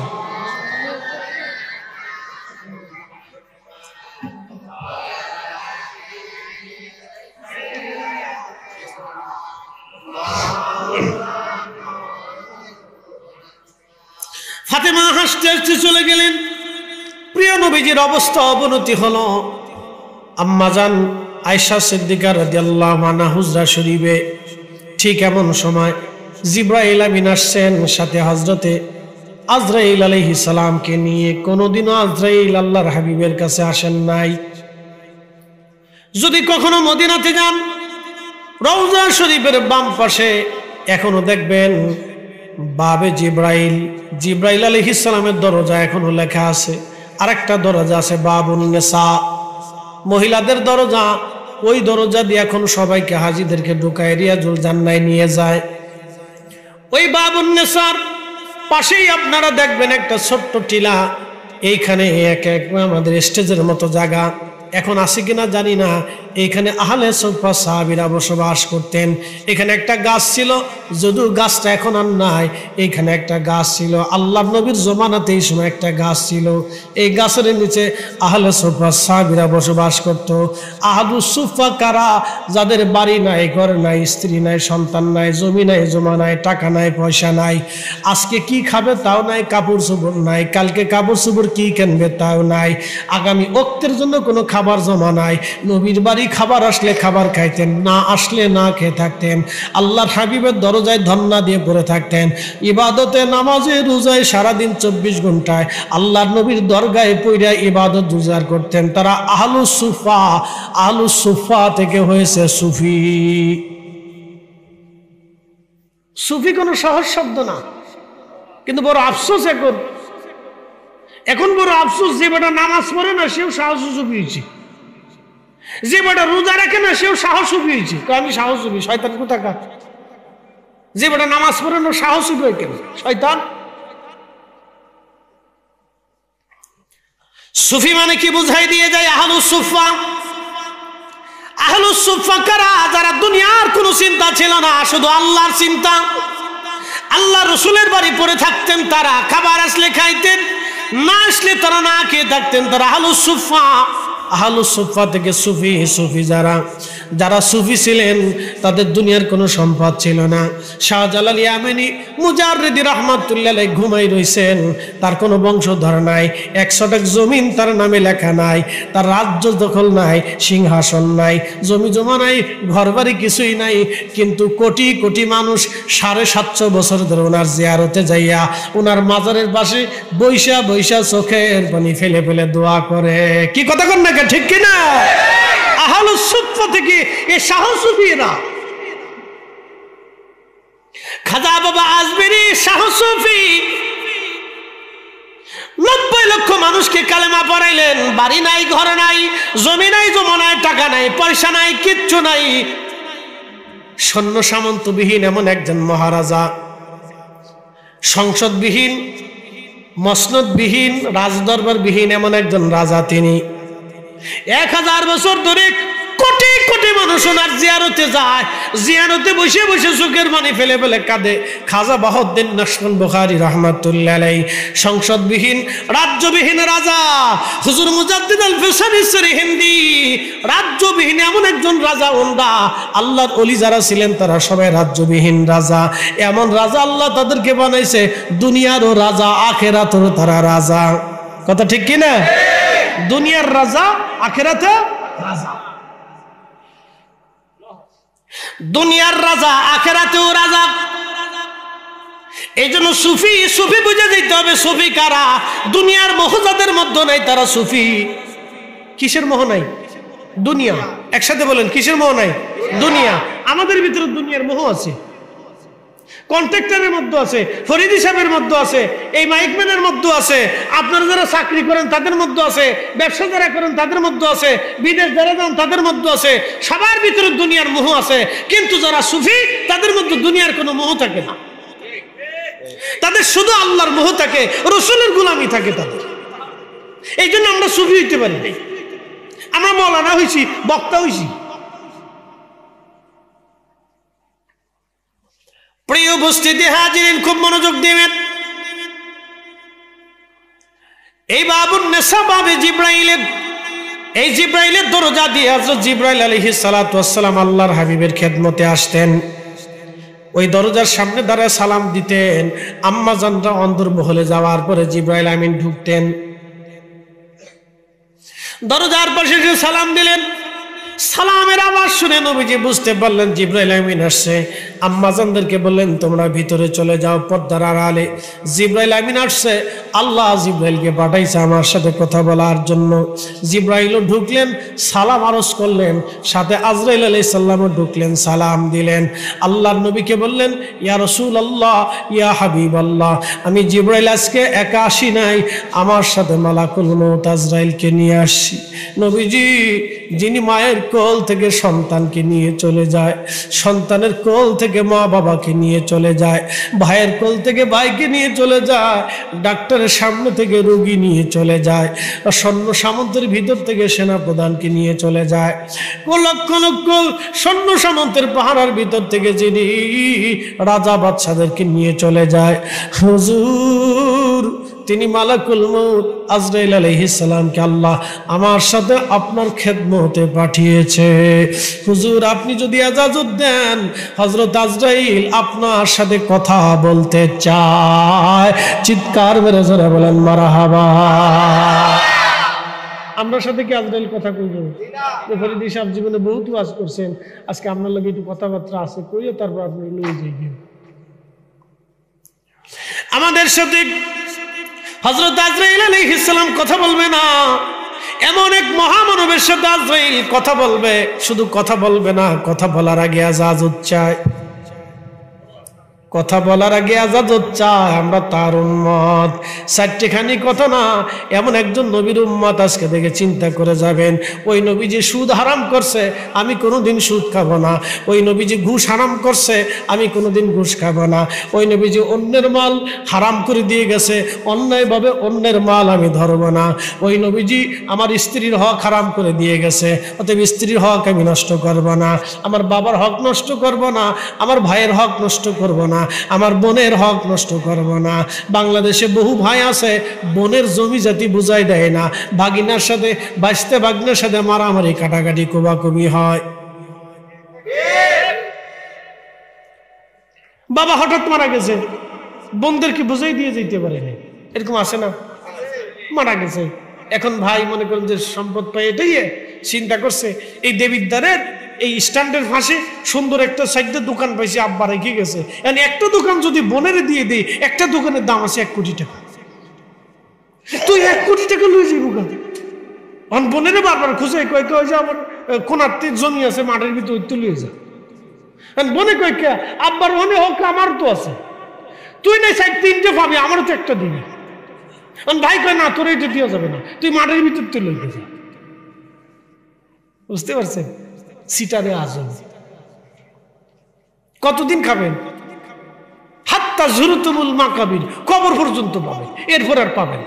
ফাতেমা হাসতে হাসতে চলে গেলেন। প্রিয় নবীজির অবস্থা অবনতি হলো। আম্মাজান আয়েশা সিদ্দিকা রাদিয়াল্লাহু আনহা হুজরা শরীফে ঠিক এমন সময় জিবরাইল আমিন আসছেন, সাথে হযরতে আজরাইল আলাইহিস সালামকে নিয়ে। কোনোদিনও আজরাইল আল্লাহর হাবিবের কাছে আসেন নাই। যদি কখনো মদিনাতে যান, রওজা শরীফের বাম পাশে এখনো দেখবেন বাবে জিবরাইল, জিবরাইল আলাইহিস সালামের দরজা এখনো লেখা আছে। আরেকটা দরজা আছে বাবুন নিসা, মহিলাদের দরজা। ওই দরজা দিয়ে এখন সবাইকে, হাজীদেরকে ঢুকায় রিয়াজুল জান্নায় নিয়ে যায়। ওই বাবুন নিসার পাশেই আপনারা দেখবেন একটা ছোট্ট টিলা। এইখানে এক আমাদের স্টেজের মতো জায়গা, এখন আছে কিনা জানি না। এইখানে আহলে সুফফা সাহাবীরা বসবাস করতেন। এখানে একটা গাছ ছিল, যদিও গাছটা এখন আর নাই। এইখানে একটা গাছ ছিল, আল্লাহর নবীর জমানাতে এই সময় একটা গাছ ছিল। এই গাছের নিচে আহলে সুফফা সাহাবীরা বসবাস করত। আহলুস সুফফা কারা? যাদের বাড়ি নাই, ঘর নাই, স্ত্রী নাই, সন্তান নাই, জমি নাই, জমা নাই, টাকা নাই, পয়সা নাই। আজকে কি খাবে তাও নাই, কাপড় চোপড় নাই, কালকে কাপড় চোপড় কি কিনবে তাও নাই, আগামী ওক্তের জন্য কোনো খাবার জমা নাই। নবীর বাড়ি খাবার আসলে খাবার খাইতেন, না আসলে না খেয়ে থাকতেন। আল্লাহর হাবিবের দরজায় ধন্না দিয়ে পড়ে থাকতেন। ইবাদতে, নামাজে, রোজায় সারাদিন 24 ঘন্টায় আল্লাহর নবীর দরগায় পইরা ইবাদত গুজার করতেন। তারা আহলুস সুফফা, আহলুস সুফফা থেকে হয়েছে সুফি। সুফি কোনো সহজ শব্দ না, কিন্তু বড় আফসোস এখন বড় আফসোস, যে বেটা নামাজ পড়ে না সেও সাহস সুফি হয়েছে, যে বেটা রোজা রাখে না সেও সাহস সুফি হয়েছে। আমি সাহস সুফি, শয়তান কোথাকার। যে বেটা নামাজ পড়ে না সাহস সুফি হয় কেন? শয়তান। সুফি মানে কি বুঝাই দিয়ে যায়? আহলুস সুফফা। আহলুস সুফফা কারা? যারা দুনিয়ার কোনো চিন্তা ছিল না, শুধু আল্লাহর চিন্তা। আল্লাহ রসুলের বাড়ি পড়ে থাকতেন তারা, খাবার আসলে খাইতেন, না আসলে তারা না খেয়ে থাকতেন। তারা আহলুস সুফফা, আহলুস সুফফা থেকে সুফি, সুফি যারা সুফি ছিলেন তাদের দুনিয়ার কোনো সম্পদ ছিল না। শাহজালাল ইয়ামানি মুজাররিদি রাহমাতুল্লাহ আলাইহি ঘুমাই রইছেন, তার কোনো বংশধর নাই, 1 শতক জমিন তার নামে লেখা নাই, তার রাজ্য দখল নাই, সিংহাসন নাই, জমি জমা নাই, ঘরবাড়ি কিছুই নাই, কিন্তু কোটি কোটি মানুষ 750 বছর ধরে ওনার জিয়ারতে যাইয়া ওনার মাজারের পাশে বৈশা বৈশা চোখের পানি ফেলে ফেলে দোয়া করে। কি কথা কন না, ঠিক কিনা? আহলুস সুফফা থেকে এ শাহ সুফিরা, খাজা বাবা আজমেরি শাহ সুফি 90 লক্ষ মানুষকে কালেমা পড়াইলেন। বাড়ি নাই, ঘর নাই, জমি নাই, জমা নাই, টাকা নাই, পয়সা নাই, কিচ্ছু নাই। সৈন্য সামন্তবিহীন এমন একজন মহারাজা, সংসদবিহীন, মসনদবিহীন, রাজদরবারবিহীন এমন একজন রাজা। তিনি 1000 বছর ধরে কোটি কোটি মানুষ ওনার জিয়ারতে যায়, জিয়ারতে বসে বসে চোখের পানি ফেলে ফেলে কাঁদে। খাজা বাহাউদ্দিন নকশবন্দ বুখারী রাহমাতুল্লাহ আলাইহি সংসদবিহীন, রাজ্যবিহীন রাজা। হুজুর মুজাদ্দিদ আল ফিসানি হিন্দি রাজ্যবিহীন এমন একজন রাজা। ওনরা আল্লাহর ওলি যারা ছিলেন তারা সবাই রাজ্যবিহীন রাজা। এমন রাজা আল্লাহ তাদেরকে বানাইছে, দুনিয়ারও রাজা, আখিরাতেরও তারা রাজা। কথা ঠিক কিনা? দুনিয়ার রাজা, আখিরাতে রাজা। দুনিয়ার রাজা, আখিরাতেও রাজা। এই জন্য সুফি, সুফি বুঝে দিতে হবে সুফি কারা। দুনিয়ার মোহ যাদের মধ্যে নাই তারা সুফি। কিসের মোহ নাই? দুনিয়া। একসাথে বলেন, কিসের মোহ নাই? দুনিয়া। আমাদের ভিতরে দুনিয়ার মোহ আছে, কন্ট্রাক্টরের মধ্যে আছে, ফরিদি সাহেবের মধ্যে আছে, এই মাইকম্যানের মধ্যে আছে, আপনারা যারা চাকরি করেন তাদের মধ্যে আছে, ব্যবসা যারা করেন তাদের মধ্যে আছে, বিদেশ যারা যান তাদের মধ্যে আছে। সবার ভিতরে দুনিয়ার মোহ আছে। কিন্তু যারা সুফি তাদের মধ্যে দুনিয়ার কোনো মোহ থাকে না, তাদের শুধু আল্লাহর মোহ থাকে, রসুলের গোলামি থাকে তাদের। এই জন্য আমরা সুফি হইতে পারি নাই। আমরা মৌলানা হইছি, বক্তা হইছি। প্রিয় উপস্থিতি হাজিরিন, খুব মনোযোগ দিবেন। এই বাবুন নেশা বাবে জিব্রাইলের, এই জিব্রাইলের দরজা দিয়ে হযরত জিব্রাইল আলাইহিস সালাতু ওয়াস সালাম আল্লাহর হাবিবের খেদমতে আসতেন। ওই দরজার সামনে দাঁড়ায় সালাম দিতেন। আম্মা জানরা অন্দরমহলে যাওয়ার পরে জিব্রাইল আমিন ঢুকতেন, দরজার পাশে সালাম দিলেন। সালামের আওয়াজ শুনে নবীজি বুঝতে পারলেন জিব্রাইল আমিন আসছে। আম্মাজানদেরকে বললেন তোমরা ভিতরে চলে যাও, পর্দার আড়ালে জিব্রাইল আমিন আসছে। আল্লাহ জিব্রাইলকে পাঠাইছে আমার সাথে কথা বলার জন্য। জিব্রাইলও ঢুকলেন, সালাম আরজ করলেন, সাথে আজরাইল আলাইহিস সালামও ঢুকলেন, সালাম দিলেন। আল্লাহর নবীকে বললেন ইয়া রাসূলুল্লাহ, ইয়া হাবিবাল্লাহ, আমি জিব্রাইল আজকে একা আসি নাই, আমার সাথে মালাকুল মউত আজরাইলকে নিয়ে আসছি। নবীজি, যিনি মায়ের কোল থেকে সন্তানকে নিয়ে চলে যায়, সন্তানের কোল থেকে মা বাবাকে নিয়ে চলে যায়, ভাইয়ের কোল থেকে ভাইকে নিয়ে চলে যায়, ডাক্তারের সামনে থেকে রোগী নিয়ে চলে যায়, সৈন্য সামন্তের ভিতর থেকে সেনাপ্রধানকে নিয়ে চলে যায়, লক্ষ লক্ষ সৈন্য সামন্তের পাহারার ভিতর থেকে যিনি রাজা বাদশাদেরকে নিয়ে চলে যায়, হুজুর তিনি মালাকুল মউত আজরাইল আলাইহিস সালামকে আল্লাহ আমার সাথে আপনার খেদমতে পাঠিয়েছে। হুজুর আপনি যদি ইজাজত দেন, হযরত আজরাইল আপনার সাথে কথা বলতে চায়। চিৎকার মেরে জোরে বলেন মারহাবা। আমরা সাথে কি আজরাইল কথা কইব? ফরিদি সাহেব জীবনে বহুত ওয়াজ করছেন, আজকে আপনার লগে একটু কথাবার্তা আছে, কইও তারপর আপনি লয়ে যাইবেন। আমাদের সাথে হযরত আজরাইল আলাইহিস সালাম কথা বলবে না, এমন এক মহামানবের সাথে আজরাইল কথা বলবে। শুধু কথা বলবে না, কথা বলার আগে ইজাজত চায়, কথা বলার আগে ইজাজত চায়। আমরা তার উম্মত, চারটিখানি কথা না, এমন একজন নবীর উম্মত আজকে দেখে চিন্তা করে যাবেন। ওই নবী যে সুদ হারাম করছে, আমি কোনোদিন সুদ খাবো না। ওই নবী যে ঘুষ হারাম করছে, আমি কোনোদিন ঘুষ খাবো না। ওই নবী যে অন্যের মাল হারাম করে দিয়ে গেছে, অন্যায়ভাবে অন্যের মাল আমি ধরবো না। ওই নবীজি আমার স্ত্রীর হক হারাম করে দিয়ে গেছে, অতএব স্ত্রীর হক আমি নষ্ট করবো না, আমার বাবার হক নষ্ট করবো না, আমার ভাইয়ের হক নষ্ট করবো না, আমার বোনের হক নষ্ট করব না। বাংলাদেশে বহু ভাই আছে বোনের জমি জাতি বুঝাই দেয় না, ভাগিনার সাথে বাইশতে ভাগনার সাথে মারামারি কাটাকাটি কোবাকুবি হয়। বাবা হঠাৎ মারা গেছে, বোনদেরকে বুঝাই দিয়ে যেতে পারে না, এরকম আছে না? মারা গেছে, এখন ভাই মনে করেন যে সম্পদ পাই এটাই চিন্তা করছে এই দেবিদ্বারের এই স্ট্যান্ডের পাশে সুন্দর একটা সাইডে দোকান পাইছে, আব্বা রেখে গেছে, একটা দোকান যদি বোনের দিয়ে দিই, একটা দোকানের দাম আছে 1 কোটি টাকা, তুই 1 কোটি টাকা লয়ে যাবো কেন? বোনের বারবার খুঁজে কয় কয় যে আমার কোনাতে জমি আছে মাঠের ভিতরে তুলে যা, বনে কয় কে আব্বার মনে হোক আমার তো আছে, তুই না সাইড 3টে পাবি, আমারও তো একটা দিবি। ভাই কয় না তোর এটা দেওয়া যাবে না, তুই মাঠের ভিতর তুলে যা। বুঝতে পারছেন? সিটারে আজম কতদিন খাবেন? হাত্তা জুরুতুমুল মাকাবির, কবর পর্যন্ত পাবেন, এরপর আর পাবেন।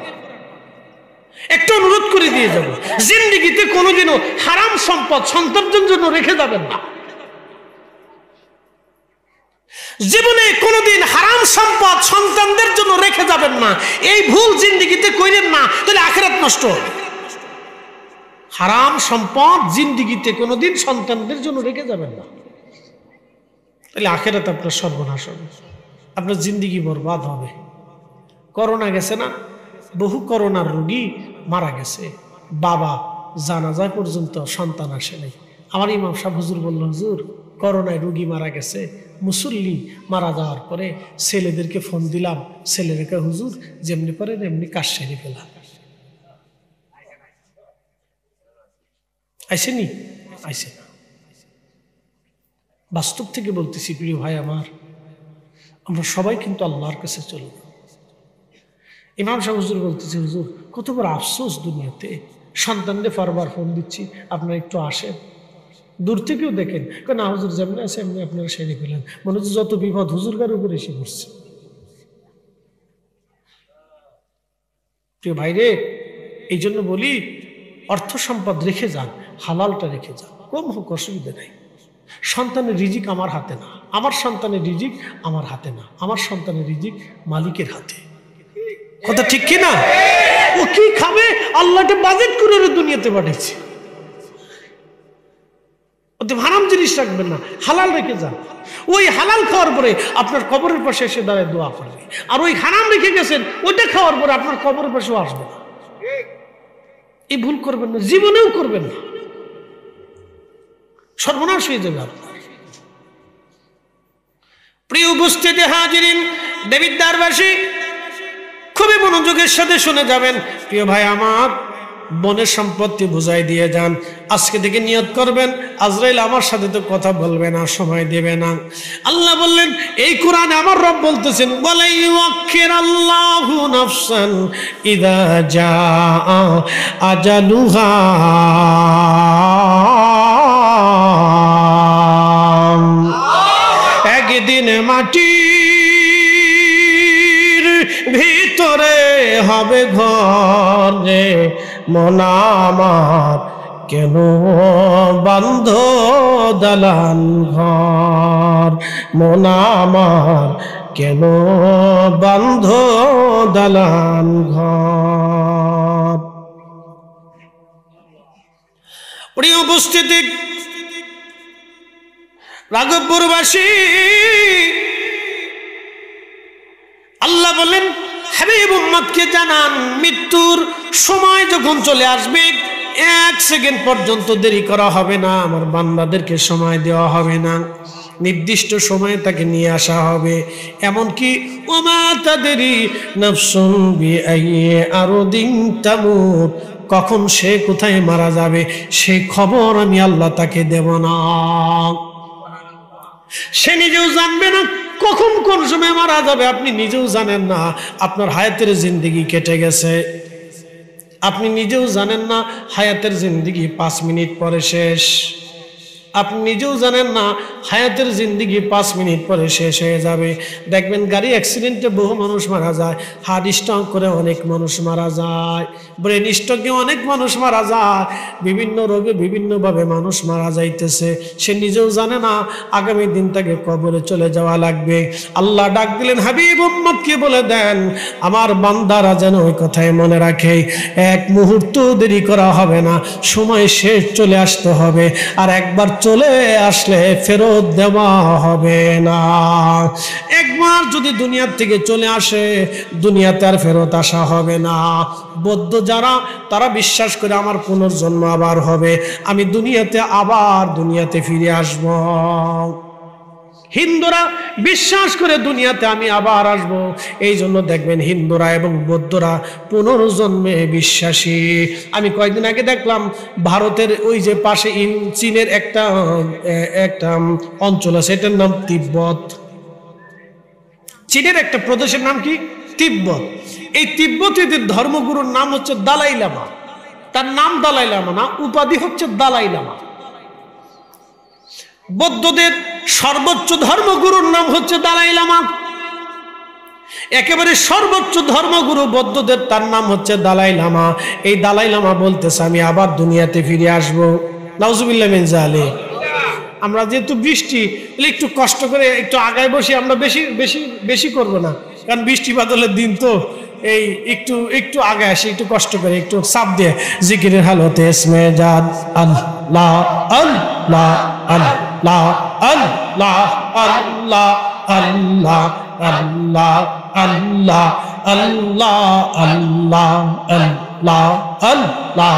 একটা অনুরোধ করে দিয়ে যাব, জিন্দেগিতে কোনোদিনও হারাম সম্পদ সন্তানদের জন্য রেখে যাবেন না। জীবনে কোনোদিন হারাম সম্পদ সন্তানদের জন্য রেখে যাবেন না, এই ভুল জিন্দেগিতে কইরেন না, তাহলে আখিরাত নষ্ট হবে। হারাম সম্পদ জিন্দেগিতে কোনোদিন সন্তানদের জন্য রেখে যাবেন না, তাহলে আখিরাত আপনার সর্বনাশ হবে, আপনার জিন্দেগি বরবাদ হবে। করোনা গেছে না, বহু করোনার রোগী মারা গেছে, বাবা জানাজা পর্যন্ত সন্তান আসে নাই। আমার ইমাম সাহেব হুজুর বলল, হুজুর করোনায় রোগী মারা গেছে, মুসল্লি মারা যাওয়ার পরে ছেলেদেরকে ফোন দিলাম, ছেলেদেরকে হুজুর যেমনি পারেন এমনি কাজ সেরে ফেলা। আইসেনি? আইসে না। বাস্তব থেকে বলতেছি প্রিয় ভাই আমার, আমরা সবাই কিন্তু আল্লাহর কাছে চলব। ইমাম সাহেব হুজুর বলতেছি, হুজুর কত বড় আফসোস দুনিয়াতে, সন্তানদের বারবার ফোন দিচ্ছি, আপনারা একটু আসেন, দূর থেকেও দেখেন, না হুজুর যেমনি আছে এমনি আপনারা সেরে ফেলেন, মনে হচ্ছে যত বিপদ হুজুরগার উপরে এসে পড়ছে। প্রিয় ভাই রে, এই জন্য বলি অর্থ সম্পদ রেখে যান, হালালটা রেখে যান, কম হোক অসুবিধা নাই। সন্তানের রিজিক আমার হাতে না, আমার সন্তানের রিজিক আমার হাতে না, আমার সন্তানের রিজিক মালিকের হাতে। কথা ঠিক কি না? ও কি খাবে আল্লাহটা বাজেট করে দুনিয়াতে পাঠিয়েছে। হারাম জিনিস রাখবেন না, হালাল রেখে যান। ওই হালাল খাওয়ার পরে আপনার কবরের পাশে এসে দাঁড়ায় দোয়া করবে, আর ওই হারাম রেখে গেছেন ওইটা খাওয়ার পরে আপনার কবরের পাশেও আসবে না। এই ভুল করবেন না, জীবনেও করবেন না, সর্বনাশ হয়ে যাবে আপনার। প্রিয় উপস্থিতি হাজিরিন, দেবিদ্বারবাসী খুবই মনোযোগের সাথে শুনে যাবেন। প্রিয় ভাই আমার, বনের সম্পত্তি বুঝাই দিয়ে যান। আজকে থেকে নিয়ত করবেন, আজরাইল আমার সাথে তো কথা বলবে না, সময় দেবে না। আল্লাহ বললেন এই কোরআনে, আমার রব বলতেছেন, ওয়ালাই ইউআখিরাল্লাহু নাফসান ইযা জাআ আজালুহা, একদিন মাটির ভিতরে হবে ঘর রে, মন আমার কেন বান্ধ দালান ঘর, মন আমার কেন বান্ধ দালান ঘর। প্রিয় উপস্থিতি, রাঘবপুরবাসী, আল্লাহ বলেন হাবিব উম্মতকে জানান, মৃত্যুর সময় যখন চলে আসবে 1 সেকেন্ড পর্যন্ত দেরি করা হবে না, আমার বান্দাদেরকে সময় দেওয়া হবে না, নির্দিষ্ট সময়ে তাকে নিয়ে আসা হবে। এমনকি ওমা তাদেরি নাফসুন বিআইয়ি আরদিন তামুত, কখন সে কোথায় মারা যাবে সেই খবর আমি আল্লাহ তাকে দেব না। সে নিজেও জানবে না কখন কোন সময় মারা যাবে, আপনি নিজেও জানেন না। আপনার হায়াতের জিন্দেগি কেটে গেছে, আপনি নিজেও জানেন না হায়াতের জিন্দেগি 5 মিনিট পরে শেষ। আপনি নিজেও জানেন না হায়াতের জিন্দেগি 5 মিনিট পরে শেষ হয়ে যাবে। দেখবেন গাড়ি অ্যাক্সিডেন্টে বহু মানুষ মারা যায়, হার্ট স্ট্রোক করে অনেক মানুষ মারা যায়, ব্রেন স্ট্রোকে অনেক মানুষ মারা যায়, বিভিন্ন রোগে বিভিন্নভাবে মানুষ মারা যাইতেছে। সে নিজেও জানে না আগামী দিন তাকে কবরে চলে যাওয়া লাগবে। আল্লাহ ডাক দিলেন, হাবিব উম্মতকে বলে দেন আমার বান্দারা যেন ওই কথাই মনে রাখে, এক মুহূর্ত দেরি করা হবে না, সময় শেষ চলে আসতে হবে, আর একবার চলে আসলে ফেরত দেওয়া হবে না। একবার যদি দুনিয়ার থেকে চলে আসে দুনিয়াতে আর ফেরত আসা হবে না। বৌদ্ধ যারা, তারা বিশ্বাস করে আমার পুনর্জন্ম আবার হবে, আমি দুনিয়াতে ফিরে আসব। হিন্দুরা বিশ্বাস করে দুনিয়াতে আমি আবার আসব। এই জন্য দেখবেন হিন্দুরা এবং বৌদ্ধরা পুনর্জন্মে বিশ্বাসী। আমি কয়েকদিন আগে দেখলাম ভারতের ওই যে পাশে চীনের একটা অঞ্চল আছে, এটার নাম তিব্বত। চীনের একটা প্রদেশের নাম কি? তিব্বত। এই তিব্বতীদের ধর্মগুরুর নাম হচ্ছে দালাই লামা। তার নাম দালাই লামা না, উপাধি হচ্ছে দালাই লামা। বৌদ্ধদের সর্বোচ্চ ধর্মগুরুর নাম হচ্ছে দালাই লামা। একেবারে সর্বোচ্চ ধর্মগুরু বৌদ্ধদের, তার নাম হচ্ছে দালাই লামা। এই দালাই লামা বলতেছে আমি আবার দুনিয়াতে ফিরে আসবো। নাউজুবিল্লাহ মিন জালিক। আমরা যেহেতু বৃষ্টি, একটু কষ্ট করে একটু আগায় বসি, আমরা বেশি বেশি বেশি করব না, কারণ বৃষ্টি বাদলের দিন তো। এই একটু আগে আসি, একটু কষ্ট করে, একটু চাপ দিয়ে জিকিরের হালতে ইসমে জাদ আল্লাহ আল্লাহ আল্লাহ আল্লাহ আল্লাহ আল্লাহ আল্লাহ আল্লাহ আল্লাহ আল্লাহ আল্লাহ আল্লাহ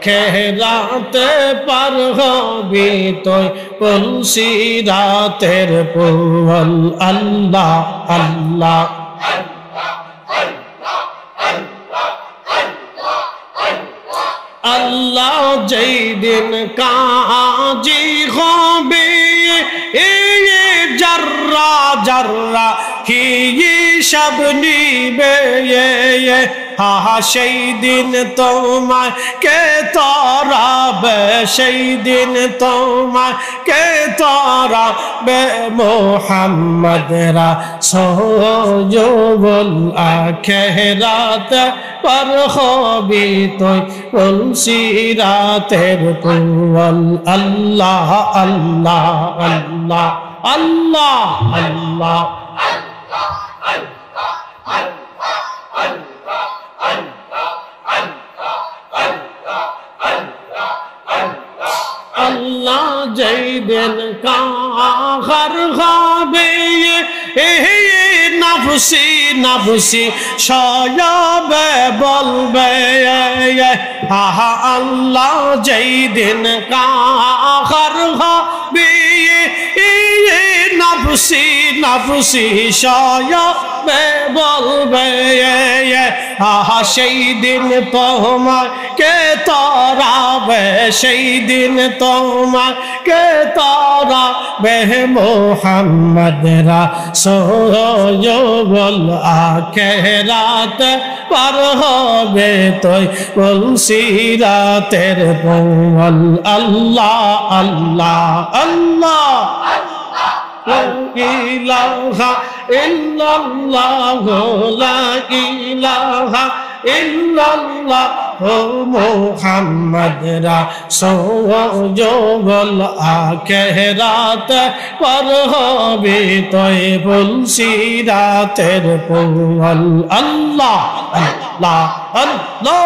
খেরাতে পার হবি তুই তুলসী রাতের পুল আল্লাহ আল্লাহ আল্লাহ যেই দিন কাজী হবে জর্রা জর্রা হিসাব নিবে হা সেই দিন তোমায় কে তারাবে, সেই দিন তোমায় কে তারাবে। মোহাম্মদ রাসূল আখিরাত পার হবি তুই তুলসী রাতের পুল আল্লাহ আল্লাহ আল্লাহ আল্লাহ আল্লাহ আল্লাহ যেই দিন কাহার হবে নাফসি নাফসি সয়াবে বলবে আহা আল্লাহ যেই দিন কাহার হবে নাফসি নাফসি সয়াবে বলবে আহা সেই দিন তোমার কে তারাবে, সেই দিন তোমার কে তারাবে। মোহাম্মদ রাসূল আখিরাত পার হবে তুই তুলসী রাতের পুল আল্লাহ আল্লাহ আল্লাহ লা ইলাহা ইল্লাল্লাহ লা ইলাহা ইল্লাল্লাহ মুহাম্মদ রাসূল আখিরাত পার হবে তুই তুলসী রাতের পুল আল্লাহ আল্লাহ আল্লাহ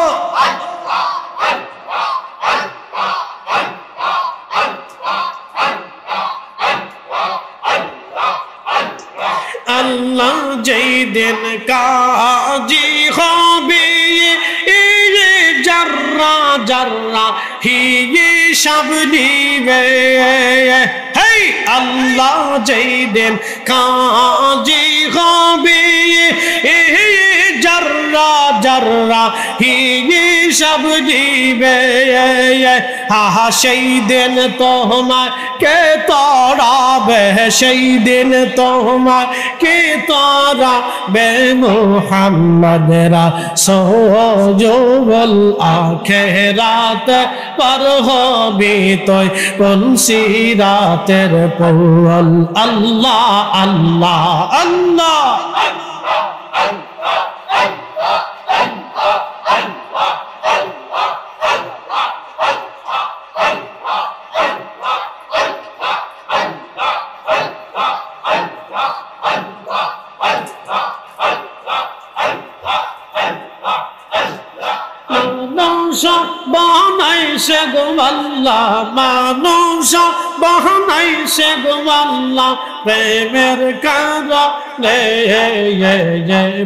আল্লাহ যেই দিন কাজী হবে জর্রা জর্রা হিসাব নিবে। হেই আল্লাহ যেই দিন কাজী হবে জর্রা রাজাররা হিসাব দিবে হা সেই দিন তোমায় কে তাড়াবে সেই দিন তোমায় কে তাড়াবে মুহাম্মদ রাসূলুল আখিরাত পার হবি তুই কোন সিরাতের পল আল্লাহ আল্লাহ আল্লাহ বানাইছে গো আল্লাহ মানুষ বানাইছে গো আল্লাহ প্রেমের কারণে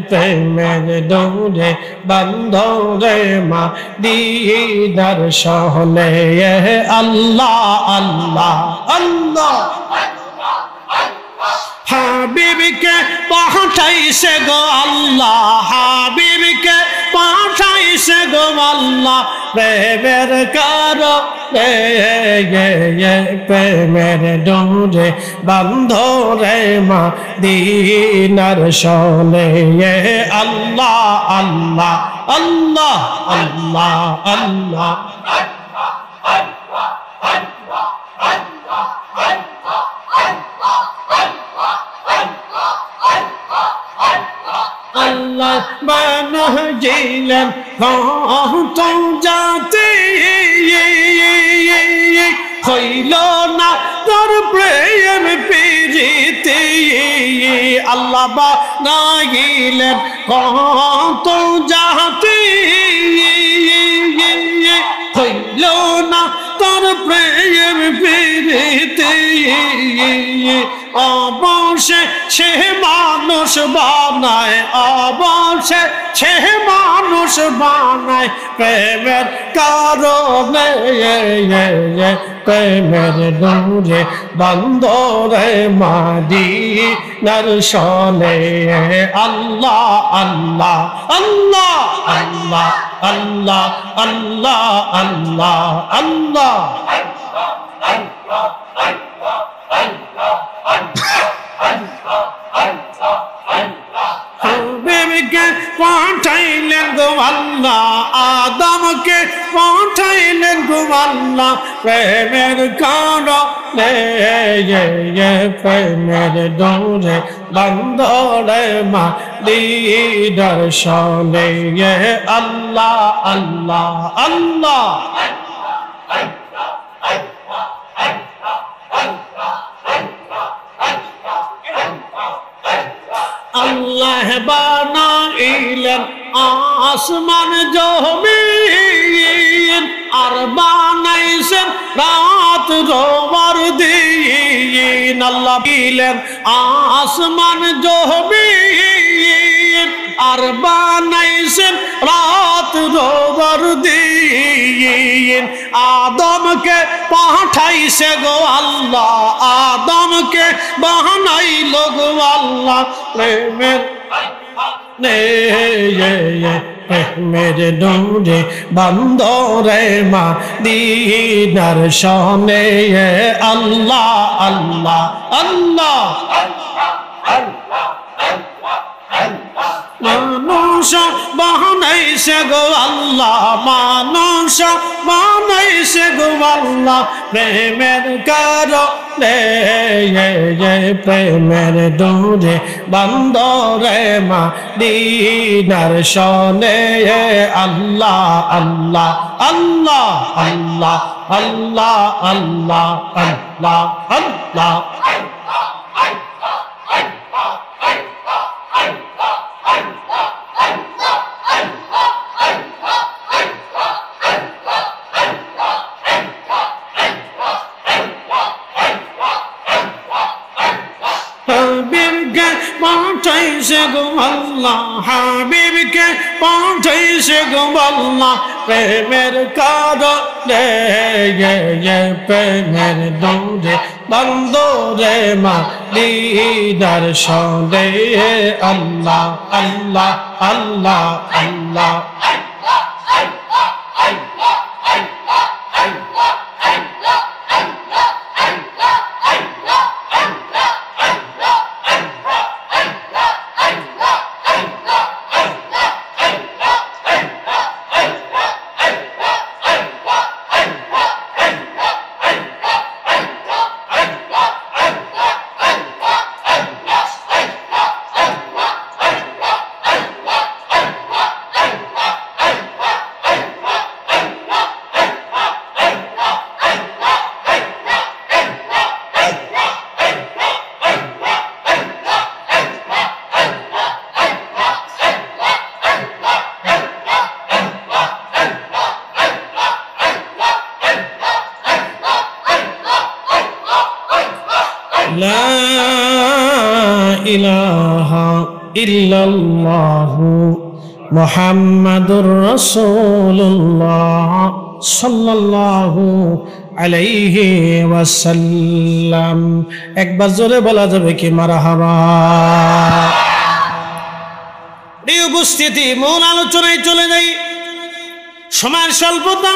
প্রেমের ডোরে বন্ধরে মদিনার শহরে আল্লাহ আল্লাহ আল্লাহ হাবিবকে পাঠাইছে গো আল্লাহ হাবিবকে পাঠাইছে গো আল্লাহ প্রেমের কারণে প্রেমের ডোরে বন্ধরে মদিনার শহরে আল্লাহ আল্লাহ আল্লাহ আল্লাহ আল্লাহ আল্লাহ বানাইলেন কত জাতি হইল না তোর প্রেম প্রীতি আল্লাহ বানাইলেন কত জাতি হইল না তোর প্রেম প্রীতি অবশ্যই সে মানুষ বানায় অবশ্যই সে মানুষ বানায় প্রেমের কারণে প্রেমের ডোরে বন্ধরে মদিনার শহরে আল্লাহ আল্লাহ আল্লাহ আল্লাহ আল্লাহ আল্লাহ আল্লাহ আল্লাহ হাবিবকে পাঠাইলেন গো আল্লাহ আদমকে পাঠাইলেন গো আল্লাহ প্রেমের কারণে প্রেমের ডোরে বন্ধরে মদিনার শহরে আল্লাহ আল্লাহ আল্লাহ আল্লাহ বানাইলেন আসমান জমিন আর বানাইছেন রাত রোবার দিন আল্লাহ দিলেন আসমান জমিন আর বানাইছেন রাত রোবার দিন আদমকে পাঠাইছে গো আল্লাহ আদমকে বানাইল গো আল্লাহ প্রেমের মেরে ডোরে বন্ধরে মদিনার শহরে আল্লাহ আল্লাহ আল্লাহ মানুষ বানাইছে গো আল্লাহ মানুষ বানাইছে গো আল্লাহ প্রেমের কারণে প্রেমের ডোরে বন্ধরে মদিনার শহরে আল্লাহ আল্লাহ আল্লাহ আল্লাহ আল্লাহ আল্লাহ আল্লাহ আল্লাহ হাবিবকে পাঠাইছে গো আল্লাহ, হাবিবকে পাঠাইছে গো আল্লাহ, প্রেমের কারণে প্রেমের দৌড়ে বন্দরে মদিনার সনে আল্লাহ আল্লাহ আল্লাহ আল্লাহ। লা ইলাহা ইল্লাল্লাহু মুহাম্মাদুর রাসূলুল্লাহ সাল্লাল্লাহু আলাইহি ওয়াসাল্লাম। একবার জোরে বলা যাবে কি মারহাবা? এই উপস্থিতি মূল আলোচনায় চলে যাই। সময়ের স্বল্পতা,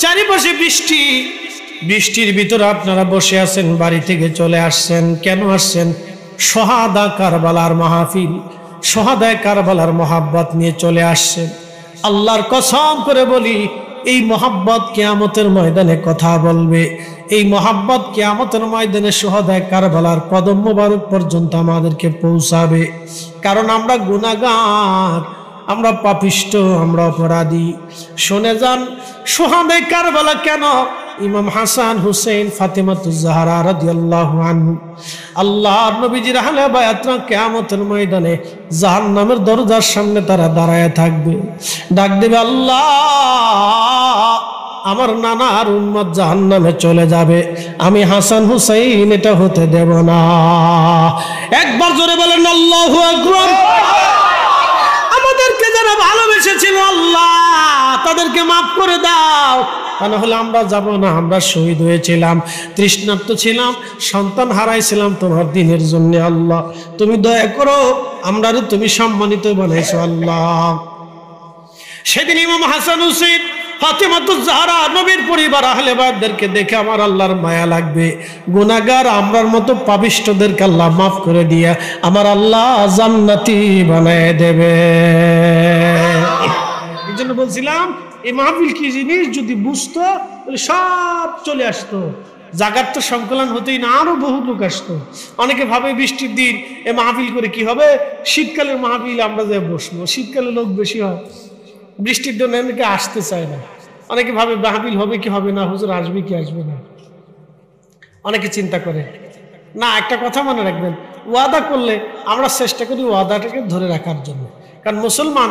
চারিপাশে বৃষ্টি, বৃষ্টির ভিতরে আপনারা বসে আছেন, বাড়ি থেকে চলে আসছেন। কেন আসছেন? শাহাদা কারবালার মাহফিল, শাহাদায়ে কারবালার মহাব্বত নিয়ে চলে আসছেন। আল্লাহর কসম করে বলি, এই মহাব্বত কিয়ামতের ময়দানে কথা বলবে। এই মহাব্বত কিয়ামতের ময়দানে শাহাদায়ে কারবালার কদম মোবারক পর্যন্ত আমাদেরকে পৌঁছাবে। কারণ আমরা গুনাহগার, আমরা পাপিষ্ট, আমরা অপরাধী। শুনে যান, শাহাদায়ে কারবালা কেন? ইমাম হাসান হুসেন ফাতেমাতুজ জাহরা রাদিয়াল্লাহু আনহু আল্লাহর নবীজির আহলে বায়াতরা কিয়ামতের ময়দানে জাহান্নামের দরজার সামনে তারা দাঁড়ায় থাকবে, ডাক দেবে, আল্লাহ আমার নানার উম্মত জাহান্নামে চলে যাবে, আমি হাসান হুসাইন এটা হতে দেব না। একবার জোরে বলেন আল্লাহু আকবার। আমাদেরকে যারা ভালোবেসেছিল আল্লাহ তাদেরকে মাফ করে দাও, তা না হলে আমরা যাব না। আমরা শহীদ হয়েছিলাম, তৃষ্ণার্ত ছিলাম, সন্তান হারাইছিলাম তোমার দিনের জন্য। আল্লাহ তুমি দয়া করো, আমরা তুমি সম্মানিত বানাইছো আল্লাহ। সেদিন ইমাম হাসান হুসেন ফাতেমাতুজ জাহরা নবীর পরিবার আহলে বায়তদেরকে দেখে আমার আল্লাহর মায়া লাগবে। গুনাহগার আমরার মতো পাপিষ্টদেরকে আল্লাহ মাফ করে দিয়ে আমার আল্লাহ জান্নাতি বানায় দেবে। এই জন্য বলছিলাম এই মাহফিল কি জিনিস যদি বুঝতো তাহলে সব চলে আসতো। জাগার তো সংকলন হতেই না, আরো বহু লোক আসতো। অনেকে ভাবে বৃষ্টির দিন এ মাহফিল করে কি হবে, শীতকালের মাহফিল আমরা যে বসবো, শীতকালে লোক বেশি হয়, বৃষ্টির জন্য অনেকে আসতে চায় না। অনেকে ভাবে মাহফিল হবে কি হবে না, হুজুর আসবে কি আসবে না, অনেকে চিন্তা করে না। একটা কথা মনে রাখবেন, ওয়াদা করলে আমরা চেষ্টা করি ওয়াদাটাকে ধরে রাখার জন্য। কারণ মুসলমান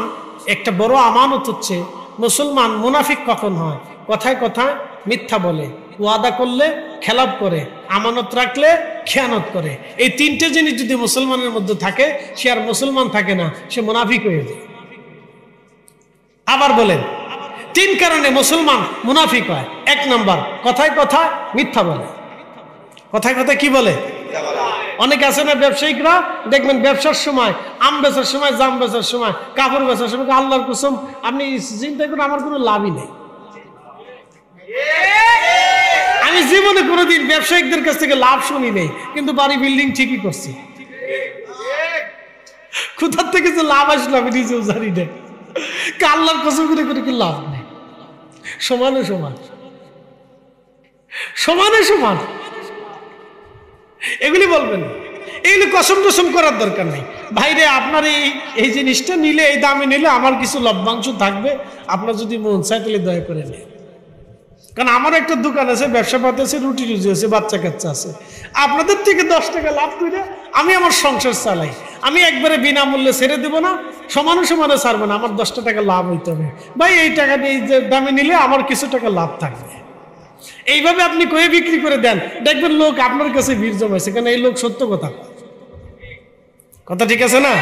একটা বড় আমানত হচ্ছে, মুসলমান মুনাফিক কখন হয়? কথায় কথায় মিথ্যা বলে, ওয়াদা করলে খেলাপ করে, আমানত রাখলে খেয়ানত করে। এই তিনটে জিনিস যদি মুসলমানের মধ্যে থাকে, সে আর মুসলমান থাকে না, সে মুনাফিক হয়ে যায়। আবার বলেন, তিন কারণে মুসলমান মুনাফিক হয়। এক নাম্বার, কথায় কথায় মিথ্যা বলে। কথায় কথায় কি বলে? অনেকে আছে না ব্যবসায়িকরা, দেখবেন ব্যবসার সময়, আম বেচার সময়, জাম বেচার সময়, কাপড় বেচার সময় আল্লাহর কসম আপনি চিন্তা করেন আমার কোনো লাভই নেই। আমি জীবনে কোনোদিন ব্যবসায়িকদের কাছ থেকে লাভ শুনি নেই, কিন্তু বাড়ি বিল্ডিং ঠিকই করছি। কোথার থেকে যে লাভ আসলো আমি নিজেও জানি না। আল্লাহর কসম করে করে কি লাভ নেই। সমানে সমান, সমানে সমান। এগুলি বলবেন, এগুলি কসম টসম করার দরকার নেই। ভাইরে আপনার এই জিনিসটা নিলে, এই দামে নিলে আমার কিছু লভ্যাংশ থাকবে, আপনার যদি মন চায় তাহলে দয়া করে নেই। কারণ আমার একটা দোকান আছে, ব্যবসা পাতি আছে, রুটি রুজি আছে, বাচ্চা কাচ্চা আছে। আপনাদের থেকে 10 টাকা লাভ করে আমি আমার সংসার চালাই। আমি একবারে বিনামূল্যে ছেড়ে দেবো না, সমানে সমানে ছাড়বো না। আমার 10 টাকা লাভ হইতে হবে। ভাই এই টাকা দিয়ে এই যে দামে নিলে আমার কিছু টাকা লাভ থাকবে। এইভাবে আপনি কয়ে বিক্রি করে দেন, দেখবেন লোক আপনার কাছে ভিড় জমাইছে, কারণ এই লোক সত্য কথা। কথা ঠিক আছে না?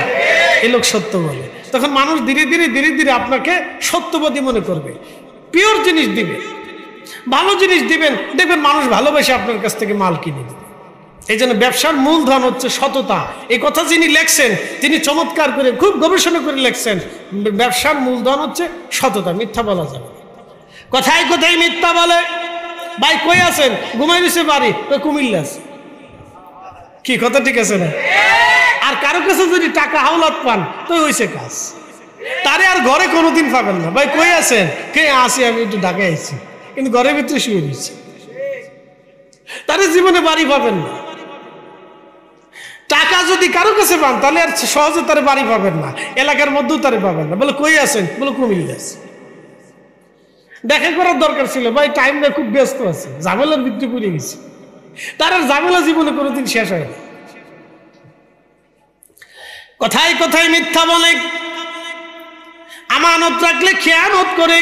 এই লোক সত্য বলে, তখন মানুষ ধীরে ধীরে ধীরে ধীরে আপনাকে সত্যবাদী মনে করবে, পিওর জিনিস দিবে, ভালো জিনিস দিবেন, দেখবেন মানুষ ভালোবেসে আপনার কাছ থেকে মাল কিনে দেবে। এই জন্য ব্যবসার মূলধন হচ্ছে সততা। এই কথা যিনি লেখছেন তিনি চমৎকার করে খুব গবেষণা করে লেখছেন, ব্যবসার মূলধন হচ্ছে সততা, মিথ্যা বলা যাবে। কথায় কথায় মিথ্যা বলে, ভাই কই আছেন? ঘুমাই দিছে বাড়ি, তো কুমিল্লা আছে। কি কথা ঠিক আছে না? আর কারো কাছে যদি টাকা হাওলাত পান তো হয়েছে কাজ, তারে আর ঘরে কোনোদিন পাবেন না। ভাই কই আছেন? কে আসি, আমি একটু ঢাকায় আইছি, কিন্তু ঘরের ভিতরে শুয়ে দিচ্ছি, তারে জীবনে বাড়ি পাবেন না। টাকা যদি কারো কাছে পান তাহলে আর সহজে তারে বাড়ি পাবেন না, এলাকার মধ্যেও তারে পাবেন না। বলে কই আছেন? বলে কুমিল্লা আছে। দেখা করার দরকার ছিল, ভাই টাইমটা খুব ব্যস্ত আছে, ঝামেলার ভিত্তি করে গেছি। তার আর ঝামেলা জীবনে কোনোদিন শেষ হয় না। কথায় কথায় মিথ্যা বলে, আমানত রাখলে খেয়ানত করে।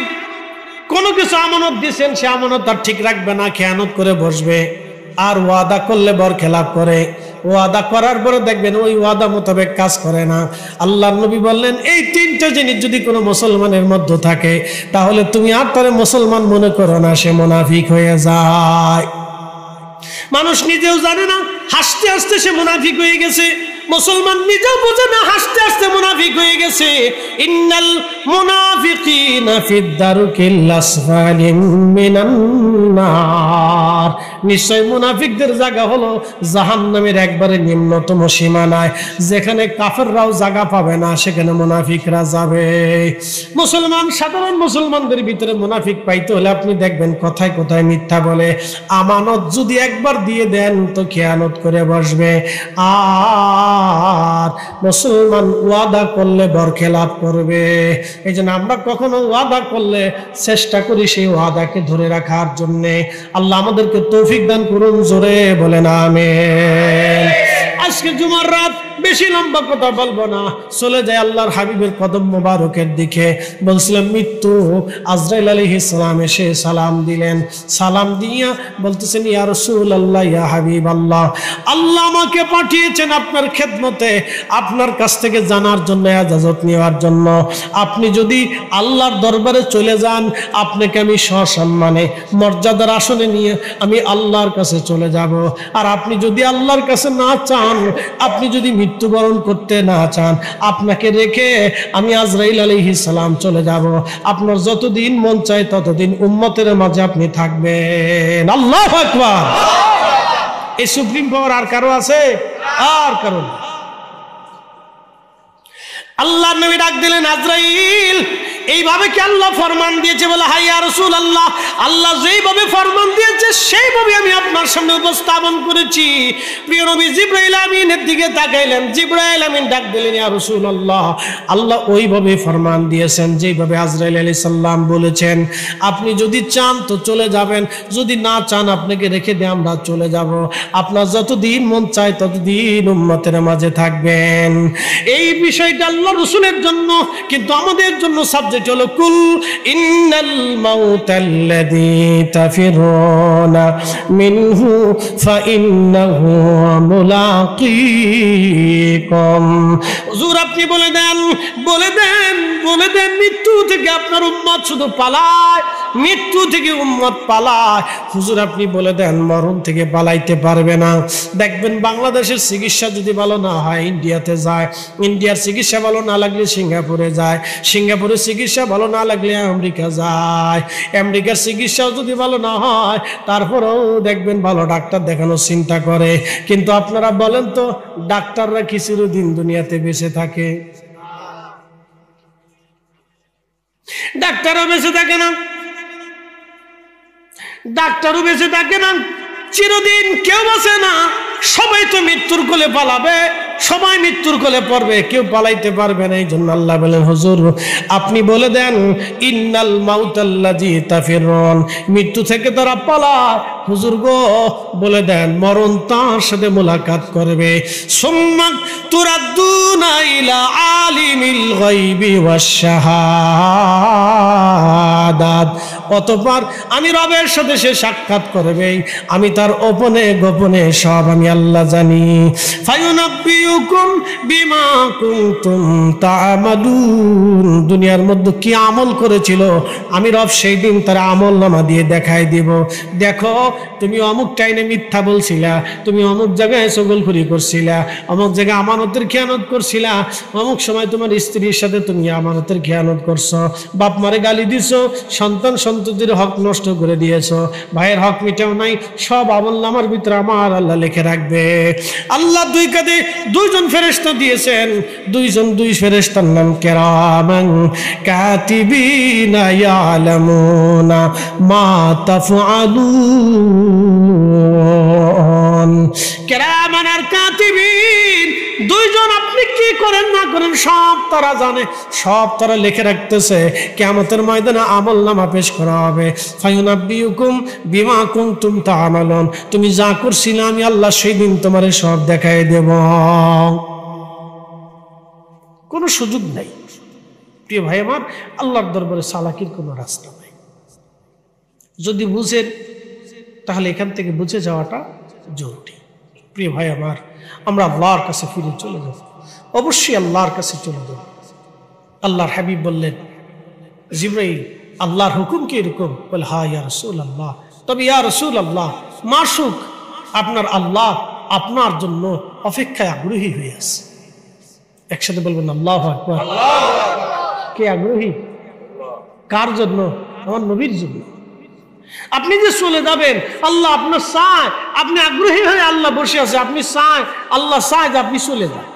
কোনো কিছু আমানত দিয়েছেন, সে আমানত তার ঠিক রাখবে না, খেয়ানত করে বসবে। আর ওয়াদা করলে বরখেলাপ করে, ওয়াদা করার পরে দেখবেন ওই ওয়াদা মোতাবেক কাজ করে না। আল্লাহর নবী বললেন, এই তিনটা জিনিস যদি কোনো মুসলমানের মধ্যে থাকে তাহলে তুমি আর তারে মুসলমান মনে করো না, সে মুনাফিক হয়ে যায়। মানুষ নিজেও জানে না, হাসতে হাসতে সে মুনাফিক হয়ে গেছে। মুসলমান নিজেও বোঝে না, হাসতে হাসতে মুনাফিক হয়ে গেছে। ইন্নাল মুনাফিকিনা ফিদ দারকিল আসফালি মিনান নার, নিশ্চয় মুনাফিকদের জায়গা হলো জাহান্নামের একবারে নিম্নতম সীমানায়। যেখানে কাফেররাও জায়গা পাবে না সেখানে মুনাফিকরা যাবে। মুসলমান, সাধারণ মুসলমানদের ভিতরে মুনাফিক পাইতে হলে আপনি দেখবেন কথায় কথায় মিথ্যা বলে। আমানত যদি একবার দিয়ে দেন তো খেয়ানত করে বসবে। আর মুসলমান ওয়াদা করলে বরখেলাপ করবে। এই জন্য আমরা কখনো ওয়াদা করলে চেষ্টা করি সেই ওয়াদাকে ধরে রাখার জন্য। আল্লাহ আমাদেরকে তৌফিক দান করুন, জোরে বলেন আমিন। আজকে জুমার রাত, বেশি লম্বা কথা বলবো না, চলে যায় আল্লাহর হাবিবের কদম মোবারকের দিকে। বলছিলাম মৃত্যু, আজরাইল আলাইহিস সালাম এসে সালাম দিলেন। সালাম দিয়া বলতেছেন, ইয়া রাসূলুল্লাহ, ইয়া হাবিবাল্লাহ, আল্লাহ আমাকে পাঠিয়েছেন আপনার খেদমতে, আপনার কাছ থেকে জানার জন্য, ইজাজত নেওয়ার জন্য। আপনি যদি আল্লাহর দরবারে চলে যান, আপনাকে আমি সসম্মানে মর্যাদার আসনে নিয়ে আমি আল্লাহর কাছে চলে যাব। আর আপনি যদি আল্লাহর কাছে না চান, আপনি যদি মৃত্যুবরণ করতে না চান, আপনাকে রেখে আমি আজরাইল আলাইহিস সালাম চলে যাব। আপনার যতদিন মন চায় ততদিন উম্মতের মাঝে আপনি থাকবেন। আল্লাহু আকবার। এই সুপ্রিম পাওয়ার আর কারো আছে? আর কারো না। আল্লাহ নবী ডাক দিলেন, আজরাইল। এইভাবে কি আল্লাহ ফরমান দিয়েছে? বলে, হাই ইয়া রাসূলুল্লাহ, আল্লাহ যেইভাবে ফরমান দিয়েছে সেইভাবে আমি আপনার সামনে উপস্থাপন করেছি। প্রিয় নবী জিবরাইল আমিনের দিকে তাকাইলেন। জিবরাইল আমিন ডাক দিলেন, ইয়া রাসূলুল্লাহ, আল্লাহ ওইভাবে ফরমান দিয়েছেন যেইভাবে আজরাইল আলাইহিস সালাম বলেছেন। আপনি যদি চান তো চলে যাবেন, যদি না চান আপনাকে রেখে দিয়ে আমরা চলে যাব। আপনার যতদিন মন চায় ততদিন উম্মতের মাঝে থাকবেন। এই বিষয়টা আল্লাহ রাসূলের জন্য, কিন্তু আমাদের জন্য সাবজেক্ট হলো কুল ইন্নাল মাউতাল্লাযী তাফিরুনা মিনহু ফাইন্নাহু মুলাকীকুম। হুজুর আপনি বলে দেন, বলে দেন, বলে দেন, মৃত্যু থেকে আপনার উম্মত শুধু পালায়, মৃত্যু থেকে উম্মত পালায়। হুজুর আপনি বলে দেন মরণ থেকে পালাইতে পারবে না। দেখবেন বাংলাদেশের চিকিৎসা যদি ভালো না হয় ইন্ডিয়াতে যায়, ইন্ডিয়ার চিকিৎসা ভালো না লাগলে সিঙ্গাপুরে যায়, সিঙ্গাপুরের চিকিৎসা ভালো না লাগলে আমেরিকা যায়, আমেরিকার চিকিৎসাও যদি ভালো না হয় তারপরেও দেখবেন ভালো ডাক্তার দেখানোর চিন্তা করে। কিন্তু আপনারা বলেন তো, ডাক্তাররা কি চিরদিন দুনিয়াতে বেঁচে থাকে? ডাক্তারও বেঁচে থাকে না, ডাক্তারও বেঁচে থাকে না, চিরদিন কেউ বাঁচে না। সবাই তো মৃত্যুর কোলে পালাবে, সবাই মৃত্যুর কোলে পড়বে, কেউ পালাইতে পারবে না। এই জন্য আল্লাহ বলেন, হুজুর আপনি বলে দেন ইন্নাল মাউতাল্লাযী তাফিরুন, মৃত্যু থেকে তারা পালায়। হুজুর গো বলে দেন মরণ তার সাথে মোলাকাত করবে। সুম্মা তুরাদ্দুনা ইলা আলিমিল গায়বি ওয়াশ শাহাদাত অতঃপর আমি রবের সাথে সে সাক্ষাৎ করবে, আমি তার গোপনে গোপনে সব আমি আল্লাহ জানি। ফায়ুনাব্বিউকুম বিমা কুনতুম তা'মালুন, দুনিয়ার মধ্যে কি আমল করেছিল আমি রব সেই দিন তার আমল নামা দিয়ে দেখাই দিব। দেখো তুমি অমুক টাইমে মিথ্যা বলছিলা, তুমি অমুক জায়গায় চগলখুরি করছিলা, অমুক জায়গায় আমানতের খেয়ানত করছিলা, অমুক সময় তোমার স্ত্রীর সাথে তুমি আমানতের খেয়ানত করছো, বাপ মারে গালি দিছো, সন্তান সন্ততির হক নষ্ট করে দিয়েছো, ভাইয়ের হক মিটাও নাই, সব আমল নামার ভিতরে আমার আল্লাহ লিখে রাখবে। আল্লাহ দুই কাঁধে দুইজন ফেরেশতা দিয়েছেন, দুই ফেরেশতার নাম কিরামান কাতিবিনা ইয়ালামুনা মা তাফআলুন। কিরামান আর কাতিবিন দুইজন, আপনি কি করেন না করেন সব তারা জানে, সব তারা লিখে রাখতেছে। কিয়ামতের ময়দানে আমল নামা পেশ করা হবে। ফায়ুনাব্বিউকুম বিমা কুনতুম তা'মালুন, তুমি যা করছিলে আমি আল্লাহ সেই দিন তোমারে সব দেখাই দেব, কোনো সুযোগ নাই। প্রিয় ভাই আমার, আল্লাহর দরবারে চালাকির কোনো রাস্তা নাই। যদি বুঝেন তাহলে এখান থেকে বুঝে যাওয়াটা জরুরি। প্রিয় ভাই আমার, আমরা আল্লাহর কাছে ফিরে চলে যাব, অবশ্যই আল্লাহর কাছে চলে যাব। আল্লাহর হাবিব বললেন, জিবরাইল আল্লাহর হুকুম কি এরকম? বলে হ্যাঁ ইয়া রাসূলুল্লাহ। তবে ইয়া রাসূলুল্লাহ, মাশুক আপনার আল্লাহ আপনার জন্য অপেক্ষায় আগ্রহী হয়ে আছে। একসাথে বলবেন আল্লাহু আকবার। কে আগ্রহী? কার জন্য? আমার নবীর জন্য। আপনি যে চলে যাবেন, আল্লাহ আপনার চায়, আপনি আগ্রহী হয়ে আল্লাহ বসে আছে, আপনি চায়, আল্লাহ চায় যে আপনি চলে যান।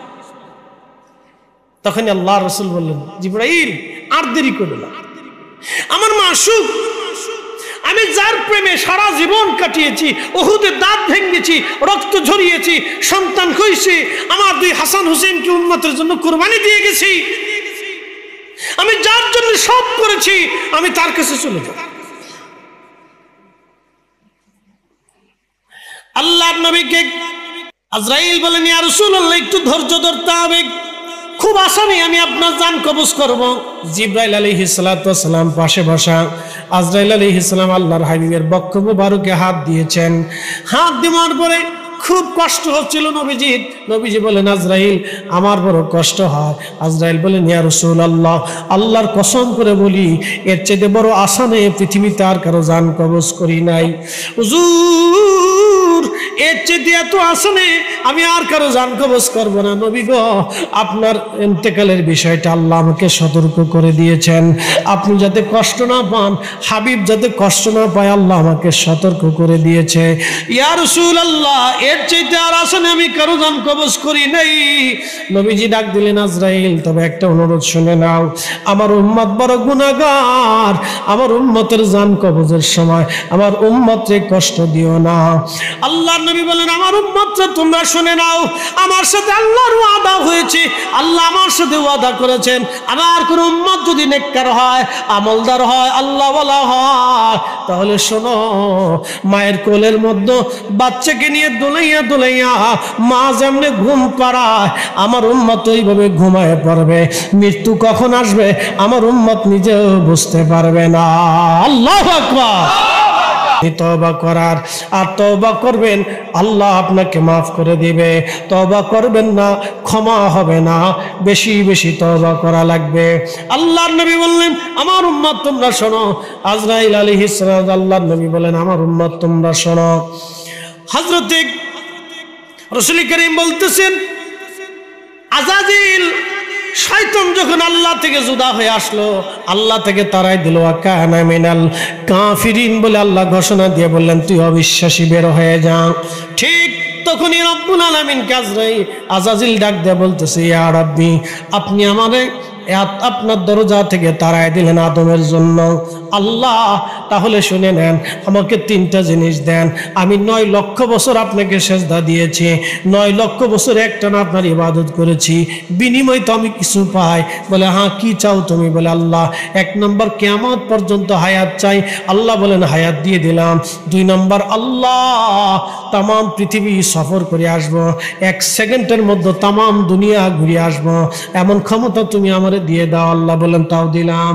তখন আল্লাহ রাসূল বললেন, জিবরাইল আর দেরি করো না, আমার মাশুক আমি যার প্রেমে সারা জীবন কাটিয়েছি, উহুদে দাঁত ভেঙেছি, রক্ত ঝরিয়েছি, সন্তান হয়েছে, আমার দুই হাসান হুসেনকে উম্মতের জন্য কুরবানি দিয়ে গেছি, আমি যার জন্য সব করেছি, আমি তার কাছে চলে যাব। আল্লাহর নবীকে আজরাইল বলেন, ইয়া রাসূলুল্লাহ একটু ধৈর্য ধরতে হবে, খুব আসামি আমি আপনার জান কবজ করব। জিবরাইল আলাইহিস সালাতু ওয়াস সালাম পাশে বসা। আজরাইল আলাইহিস সালাম আল্লাহর হাবিবের বক্ষ মুবারকে হাত দিয়েছেন। হাত দেওয়ার পরে খুব কষ্ট হচ্ছিল নবীজির। নবীজি বলেন, আজরাইল আমার বড় কষ্ট হয়। আজরাইল বলেন, ইয়া রাসূলুল্লাহ আল্লাহর কসম করে বলি, এর চেয়ে বড় আসামে পৃথিবীতে আর কারো জান কবজ করি নাই। হুজুর এর চেয়ে এত আসামে আমি আর কারো জান কবজ করবো না। নবী গো, আপনার ইন্তেকালের বিষয়টা আল্লাহ আমাকে সতর্ক করে দিয়েছেন, আপনি যাতে কষ্ট না পান, হাবিব যাতে কষ্ট না পায়, আল্লাহ আমাকে সতর্ক করে দিয়েছে। ইয়া রাসূলুল্লাহ এর চাইতে আর আসনে আমি কারো জান কবজ করি নাই। নবীজি ডাক দিলেন, আজরাইল তবে একটা অনুরোধ শুনে নাও, আমার উম্মত বড় গুনাহগার, আমার উম্মতের জান কবজের সময় আমার উম্মতকে কষ্ট দিও না। আল্লাহর নবী বলেন, আমার উম্মতরা তোমরা শুনে নাও, আমার সাথে আল্লাহর ওয়াদা হয়েছে, আল্লাহ আমার সাথে ওয়াদা করেছেন, আমার কোন উম্মত যদি নেককার হয়, আমলদার হয়, আল্লাহ ওয়ালা হয়, তাহলে শোনো, মায়ের কোলের মধ্যে বাচ্চাকে নিয়ে দোলাইয়া দোলাইয়া মা যেমনে ঘুম পাড়ায়, আমার উম্মত ওইভাবে ঘুমায় পড়বে। মৃত্যু কখন আসবে আমার উম্মত নিজেও বুঝতে পারবে না। আল্লাহু আকবার। তওবা করার, আর তওবা করবেন আল্লাহ আপনাকে মাফ করে দিবে, তওবা করবেন না ক্ষমা হবে না, বেশি বেশি তওবা করা লাগবে। আল্লাহর নবী বললেন, আমার উম্মত তোমরা শোনো। আজরাইল আলাইহিস সালাম আল্লাহর নবী বলেন, আমার উম্মত তোমরা শোনো। হযরত রাসূল করিম বলতেছেন, আজাজিল শয়তান যখন আল্লাহ থেকে জুদা হয়ে আসলো, আল্লাহ থেকে তারাই দিল, কানা মিনাল কাফিরিন বলে আল্লাহ ঘোষণা দিয়ে বললেন, তুই অবিশ্বাসী, বের হয়ে যা। ঠিক তখনই রব্বুল আলামিন আজাজিল ডাক দিয়ে বলতেছে, ইয়া রাব্বি আপনি আমারে আপনার দরজা থেকে তাড়ায় দিলেন আদমের জন্য। আল্লাহ তাহলে শুনে নেন, আমাকে তিনটা জিনিস দেন। আমি 9 লক্ষ বছর আপনাকে সেজদা দিয়েছি, 9 লক্ষ বছর একটানা আপনার ইবাদত করেছি, বিনিময় তো আমি কিছু পাই। বলে হ্যাঁ, কি চাও তুমি? বলে আল্লাহ 1 নম্বর কিয়ামত পর্যন্ত হায়াত চাই। আল্লাহ বলেন হায়াত দিয়ে দিলাম। 2 নম্বর আল্লাহ তাম পৃথিবী সফর করে আসবো, 1 সেকেন্ডের মধ্যে তাম দুনিয়া ঘুরে আসবো, এমন ক্ষমতা তুমি আমার দিয়ে দাও। আল্লাহ বলেন তাও দিলাম।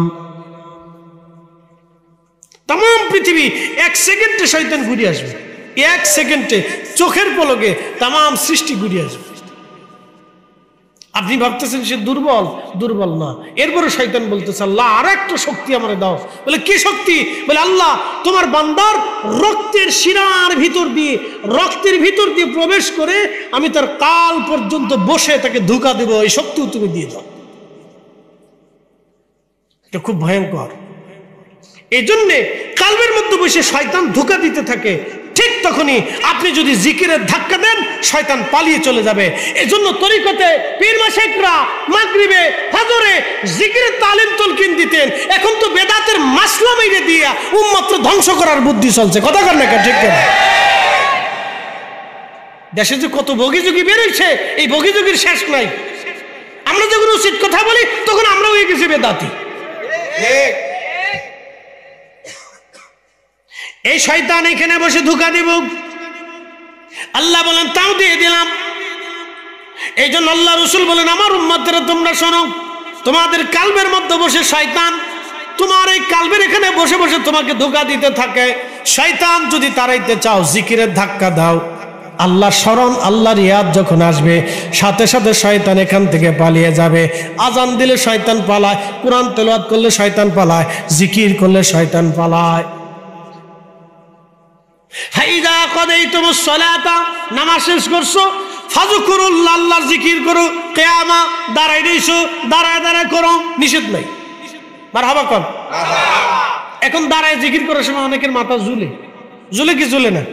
পৃথিবী 1 সেকেন্ডে শয়তান ঘুরে আসবে, 1 সেকেন্ডে চোখের পলকে তাম সৃষ্টি ঘুরে আসবে। আপনি ভাবতেছেন সে দুর্বল, দুর্বল না। এরপরে শয়তান বলতেছে আল্লাহ আর একটা শক্তি আমারে দাও। বলে কি শক্তি? বলে আল্লাহ তোমার বান্দার রক্তের শিরার ভিতর দিয়ে, রক্তের ভিতর দিয়ে প্রবেশ করে আমি তার কাল পর্যন্ত বসে তাকে ধোঁকা দেব, এই শক্তিও তুমি দিয়ে দাও। এটা খুব ভয়ঙ্কর। এই জন্যে কালবের মধ্যে বসে শয়তান ধোঁকা দিতে থাকে। ঠিক তখনই আপনি যদি জিকিরের ধাক্কা দেন শয়তান পালিয়ে চলে যাবে। এজন্য তরিকতে পীর মাশায়েখরা মাগরিবে ফজরে জিকিরের তালিম তলকিন দিতেন। এখন তো বেদাতের মাসলা মেরে দিয়া উম্মতকে ধ্বংস করার বুদ্ধি চলছে। কথা কর না ঠিক কেন? দেশে যে কত বগিযোগী বেরোইছে, এই বগিযোগীর শেষ নাই। আমরা যখন উচিত কথা বলি তখন আমরা হয়ে গেছি বেদাতি। এই শয়তান এখানে বসে ধোঁকা দিব, আল্লাহ বলেন তাও দিয়ে দিলাম। এই জন্য আল্লাহ রাসূল বলেন আমার উম্মতরা তোমরা শোনো, তোমাদের কালবের মধ্যে বসে শয়তান তোমার এই কালবের এখানে বসে বসে তোমাকে ধোঁকা দিতে থাকে। শয়তান যদি তাড়াইতে চাও জিকিরের ধাক্কা দাও। আল্লাহ স্মরণ, আল্লাহর ইয়াদ যখন আসবে সাথে সাথে শয়তান এখান থেকে পালিয়ে যাবে। আজান দিলে শয়তান পালায়, কোরআন তেলাওয়াত করলে শয়তান পালায়, জিকির করলে শয়তান পালায়। হাইদা কদাইতুমুস সালাতা, নামাজ শেষ করছো, ফাযকুরুল্লাহ, আল্লাহর জিকির করো। কিয়ামা, দাঁড়াই রইছো, দাঁড়ায় দাঁড়ায় করো, নিষেধ নাই। মারহাবা কর। এখন দাঁড়ায় জিকির করার সময় অনেকের মাথা ঝুলে, ঝুলে কি ঝুলে না?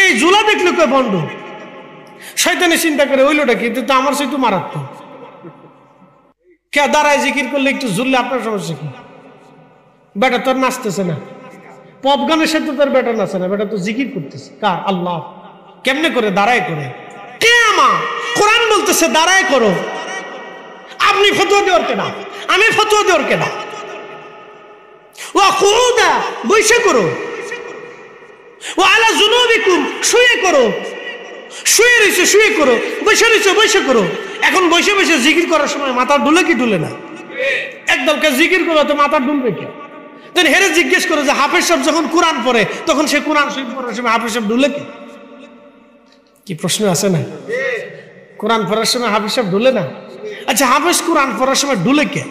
এই ঝুলা দেখলে কয় বন্ধ। শয়তানে চিন্তা করে হইলোটা কি, তো আমার সে তো মারাত্মক। কে দাঁড়ায় জিকির করলে একটু ঝুললে আপনার সমস্যা কি? বেটা তোর নাচতেছে না, পপ গানের সাথে তোর বেটা নাচে না, বেটা তো জিকির করতেছে। কার? আল্লাহ। কেমনে করে? দাঁড়ায় করে। কিয়ামা, কোরআন বলতেছে দাঁড়ায় করো। আপনি ফতোয়া দেওয়ার কেনা, আমি ফতোয়া দেওয়ার কেনা। ওয়া কুউদা, বসে করো। ওয়া আলা জুনুবিকুম, শুয়ে করো। শুয়ে রইছো, শুয়ে করো। বসে রইছো, বসে করো। এখন বসে বসে জিকির করার সময় মাথা ডুলে কি ডুলে না? একদম কে জিকির করো তো মাথা ডুলবে কে? তখন হেরে জিজ্ঞেস করো যে হাফেজ সাহেব যখন কোরআন পড়ে তখন সে কোরআন শরীফ পড়ার সময় হাফেজ সাহেব ডুলে কে? কি প্রশ্ন আছে না? কোরআন পড়ার সময় হাফেজ সাহেব ডুলে না? আচ্ছা, হাফেজ কোরআন পড়ার সময় ডুলে কে?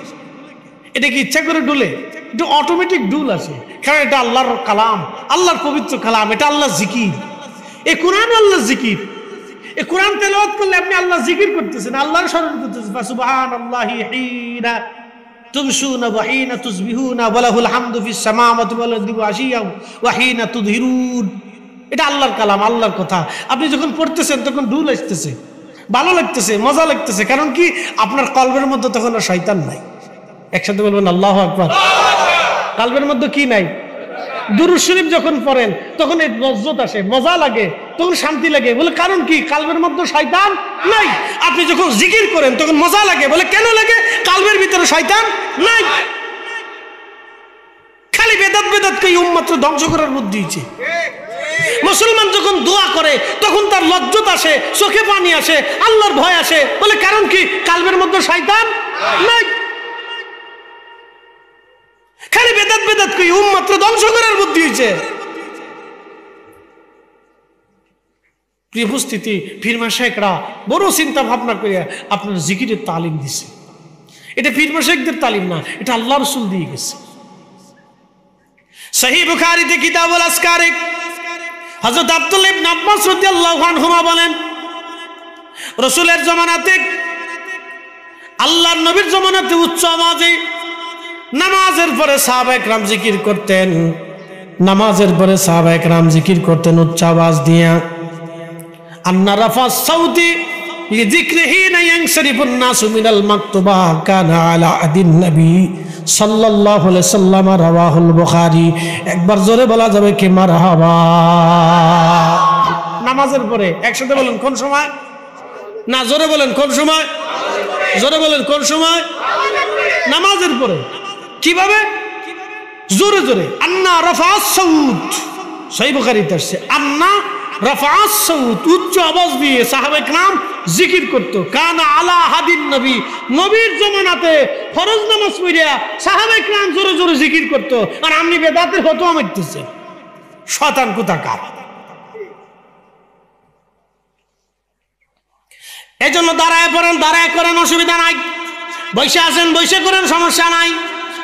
এটা কি ইচ্ছা করে ডুলে? এটা অটোমেটিক ডুল আছে, কারণ এটা আল্লাহর কালাম, আল্লাহর পবিত্র কালাম, এটা আল্লাহর জিকির। এই কোরআন আল্লাহর জিকির। এই কোরআন তেলাওয়াত করলে আপনি আল্লাহ জিকির করতেছেন, আল্লাহর স্মরণ করতেছেন। সুবহানাল্লাহি হিনা তুমশুনা ওয়া হিনা তুসবিহুনা ওয়া লাহুল হামদু ফিস সামাওয়াতি ওয়াল আরদি ওয়া আশিয়া ওয়া হিনা তুযহিরুন। এটা আল্লাহর কালাম, আল্লাহর কথা। আপনি যখন পড়তেছেন তখন ডুল আসতেছে, ভালো লাগতেছে, মজা লাগতেছে। কারণ কি? আপনার কলবের মধ্যে তখন আর শয়তান নাই। একসাথে বলবেন আল্লাহু আকবার। কলবের মধ্যে কি নাই? দুরূদ শরীফ যখন পড়েন তখন এই লজ্জত আসে, মজা লাগে, তখন শান্তি লাগে। বলে কারণ কি? কলবের মধ্যে শয়তান নাই। আপনি যখন জিকির করেন তখন মজা লাগে। বলে কেন লাগে? কলবের ভিতরে শয়তান নাই। খালি বেদাত বেদাতকে উম্মত ধ্বংস করার বুদ্ধি হয়েছে। মুসলমান যখন দোয়া করে তখন তার লজ্জত আসে, চোখে পানি আসে, আল্লাহর ভয় আসে। বলে কারণ কি? কলবের মধ্যে শয়তান নাই। খালি বেদাত বেদাতকে উম্মত ধ্বংস করার বুদ্ধি হয়েছে। প্রিয় উপস্থিতি, পীর মাশায়েখরা বড় চিন্তা ভাবনা করে আপনার জিকিরের তালিম দিছে। এটা পীর মাশায়েখদের তালিম না, এটা আল্লাহ রাসূল দিয়ে গেছে। সহিহ বুখারীতে কিতাবুল আসকারে হযরত আব্দুল্লাহ ইবনে আব্বাস রাদিয়াল্লাহু আনহুমা বলেন, রাসূলের জামানাতে, আল্লাহর নবীর জামানাতে উচ্চ আওয়াজে নামাজের পরে সাহাবায়ে কেরাম জিকির করতেন। নামাজের পরে সাহাবায়ে কেরাম জিকির করতেন উচ্চ আওয়াজ দিয়া। আন্না রাফা সাউতি লিযিকরিহি ইয়ানশরিফুন নাসু মিনাল মাকতুবা কানা আলা আদিন নবী সাল্লাল্লাহু আলাইহি সাল্লাম, রাওয়াহুল বুখারী। একবার জোরে বলা যাবে কি মারহাবা? নামাজের পরে একসাথে বলেন কোন সময়? না, জোরে বলেন কোন সময়? জোরে বলেন কোন সময়? নামাজের পরে। কিভাবে? জোরে জোরে। আন্না রাফা সাউত, সহিহ বুখারীতে আসছে। আন্না রাফা'আস সাউত, উচ্চ আওয়াজ দিয়ে সাহাবায়ে কেরাম জিকির করতো। কানা আলা হাদিন নবী, নবীর জামানাতে ফরজ নামাজ পড়িয়া সাহাবায়ে কেরাম জোরে জোরে জিকির করতো, আর আপনি বেদাতের ফতোয়া মারতেছে। শয়তান কোথাকার। এজন্য দাঁড়ায় পড়েন, দাঁড়ায় করেন, অসুবিধা নাই। বসে আছেন, বসে করেন, সমস্যা নাই।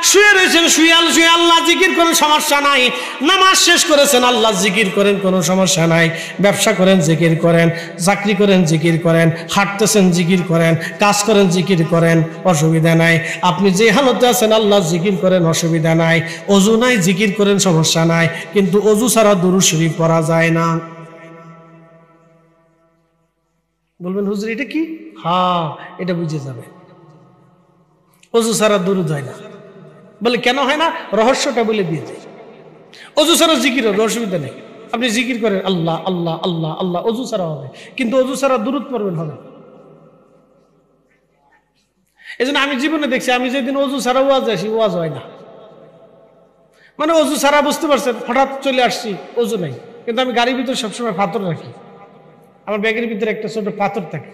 শুয়ে রয়েছেন, শুয়ে আল্লাহ জিকির করেন, সমস্যা নাই। নামাজ শেষ করেছেন, আল্লাহ জিকির করেন, কোনো সমস্যা নাই। ব্যবসা করেন, জিকির করেন। চাকরি করেন, জিকির করেন। হাঁটতেছেন, জিকির করেন। কাজ করেন, জিকির করেন, অসুবিধা নাই। আপনি যে হালতে আছেন আল্লাহ জিকির করেন, অসুবিধা নাই। অজু নাই, জিকির করেন, সমস্যা নাই। কিন্তু অজু ছাড়া দুরূদ শরীফ পড়া যায় না। বলবেন হুজুর এটা কি? হ্যাঁ, এটা বুঝে যাবে। অজু ছাড়া দুরূদ হয় না। বলে কেন হয় না? রহস্যটা বলে দিয়ে যায়। অজু ছাড়া জিকির হবে, অসুবিধা নেই। আপনি জিকির করেন আল্লাহ আল্লাহ আল্লাহ আল্লাহ, অজু ছাড়া হবে। কিন্তু অজু ছাড়া দুরূদ পড়বেন হবে। এই জন্য আমি জীবনে দেখছি, আমি যেদিন অজু ছাড়া ওয়াজ আসি, ওয়াজ হয় না। মানে অজু ছাড়া, বুঝতে পারছেন, হঠাৎ চলে আসছি, অজু নাই। কিন্তু আমি গাড়ির ভিতরে সবসময় পাথর রাখি। আমার ব্যাগের ভিতরে একটা ছোট পাথর থাকে।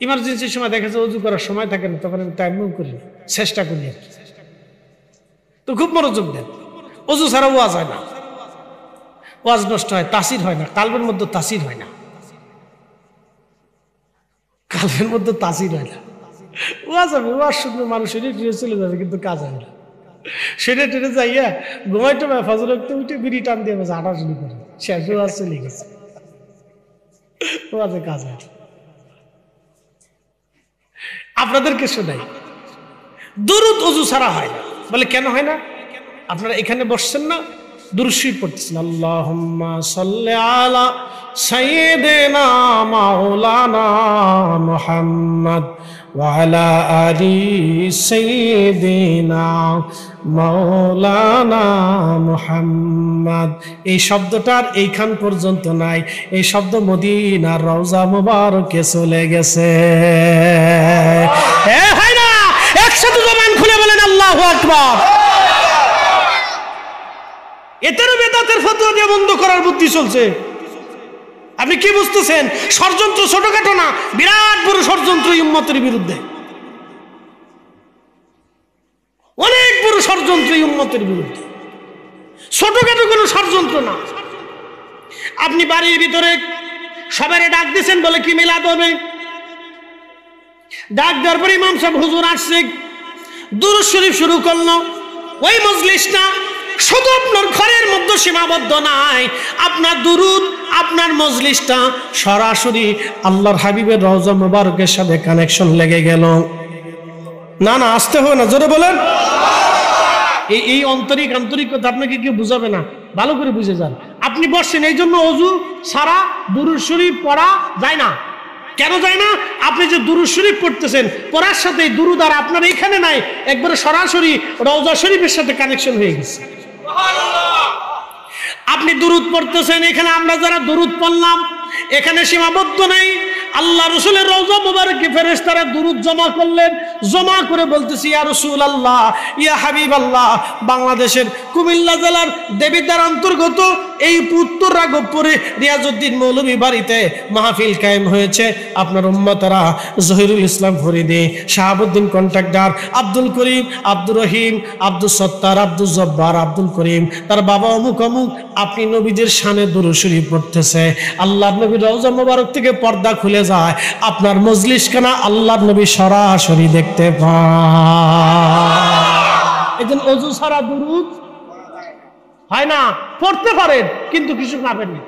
ইমার্জেন্সির সময় দেখেছে অজু করার সময় থাকে না, তখন আমি টাইমও করি না, চেষ্টা করি আর কি। তো খুব মনোযোগ দেন। অজু ছাড়া ওয়াজ হয় না, ওয়াজ নষ্ট হয়, তাসির হয় না, কালবের মধ্যে তাসির হয় না, কালবের মধ্যে তাসির হয় না। ওয়াজ হবে, ওয়াজ শুনবে মানুষ, সেটা টেনে চলে যাবে, কিন্তু কাজ হয় না। সেটা টেনে যাইয়া ঘুমাইতে ফজর উঠে বিড়ি টান দিয়ে বসে হাঁটাশুনি করে, শেষ ওয়াজ চলে গেছে, ওয়াজে কাজ হয়। আপনাদেরকে শোনাই, দুরূদ অজু ছাড়া হয় না। বলে কেন হয় না? আপনারা এখানে বসছেন না, দুরূদ শরীফ পড়তেছেন, আল্লাহুম্মা সাল্লি আলা সাইয়্যিদিনা মাওলানা মুহাম্মদ ওয়া আলা আলি সাইয়্যিদিনা মাওলানা মুহাম্মদ। এই শব্দটার এইখান পর্যন্ত নাই, এই শব্দ মদিনার রওজা মুবারকে চলে গেছে। হয় না? একসাথে জবান খুলে বলেন আল্লাহু আকবার। এটারও বেদাতের ফতোয়া দিয়ে বন্ধ করার বুদ্ধি চলছে। আপনি কি বুঝতেছেন? ষড়যন্ত্র ছোটখাটো না, বিরাট বড় ষড়যন্ত্র উম্মতের বিরুদ্ধে, অনেক বড় ষড়যন্ত্র উম্মতের বিরুদ্ধে, ছোটখাটো কোনো ষড়যন্ত্র না। আপনি বাড়ির ভিতরে সবারে ডাক দিয়েছেন, বলে কি মিলাদ হবে, ডাক দেওয়ার পর ইমাম সাহেব হুজুর আসছে, দুরূদ শরীফ শুরু করলো। ওই মজলিসটা শুধু আপনার ঘরের মধ্যে সীমাবদ্ধ নাই, আপনার দুরূদ, আপনার মজলিসটা সরাসরি আল্লাহর হাবিবের রওজা মুবারকের সাথে কানেকশন লেগে গেল। না না, আসতে হবে না, জোরে বলেন। এই আন্তরিকতা আপনাকে কেউ বুঝাবে না, ভালো করে বুঝে যান। আপনি বসছেন, এই জন্য অজু সারা দুরূদ শরীফ পড়া যায় না। কেন যায় না? আপনি যে দুরূদ শরীফ পড়তেছেন, পড়ার সাথে দুরূদ আর আপনার এখানে নাই, একবারে সরাসরি রওজা শরীফের সাথে কানেকশন হয়ে গেছে। আপনি দুরূদ পড়তেছেন, এখানে আমরা যারা দুরূদ পড়লাম, এখানে সীমাবদ্ধ নাই। আল্লাহ রসুলের রওজা মুবারকে ফেরেশতারা দুরূদ জমা করলেন, জমা করে বলতেছি, ইয়া রাসূলুল্লাহ, ইয়া হাবিবাল্লাহ, বাংলাদেশের কুমিল্লা জেলার দেবিদ্বার অন্তর্গত এই উত্তর রাঘবপুরে রিয়াজউদ্দিন মৌলভী বাড়িতে মাহফিল কায়েম হয়েছে। আপনার উম্মতরা জহিরুল ইসলাম ফরিদি, শাহাবুদ্দিন কন্ট্রাক্টর, আব্দুল করিম, আব্দুর রহিম, আব্দুল সত্তার, আব্দুল জব্বার, আব্দুল করিম, তার বাবা অমুক অমুক, আপনি নবীদের শানে দুরূদ শরীফ পড়তেছে। আল্লাহর নবীর রওজা মুবারক থেকে পর্দা খুলে যায়, আপনার মজলিস খানা আল্লাহর নবী সরাসরি দেখতে পায়। এজন্য অজু ছাড়া দুরূদ হয় না। পড়তে পারেন, কিন্তু কিছু পাবেন না।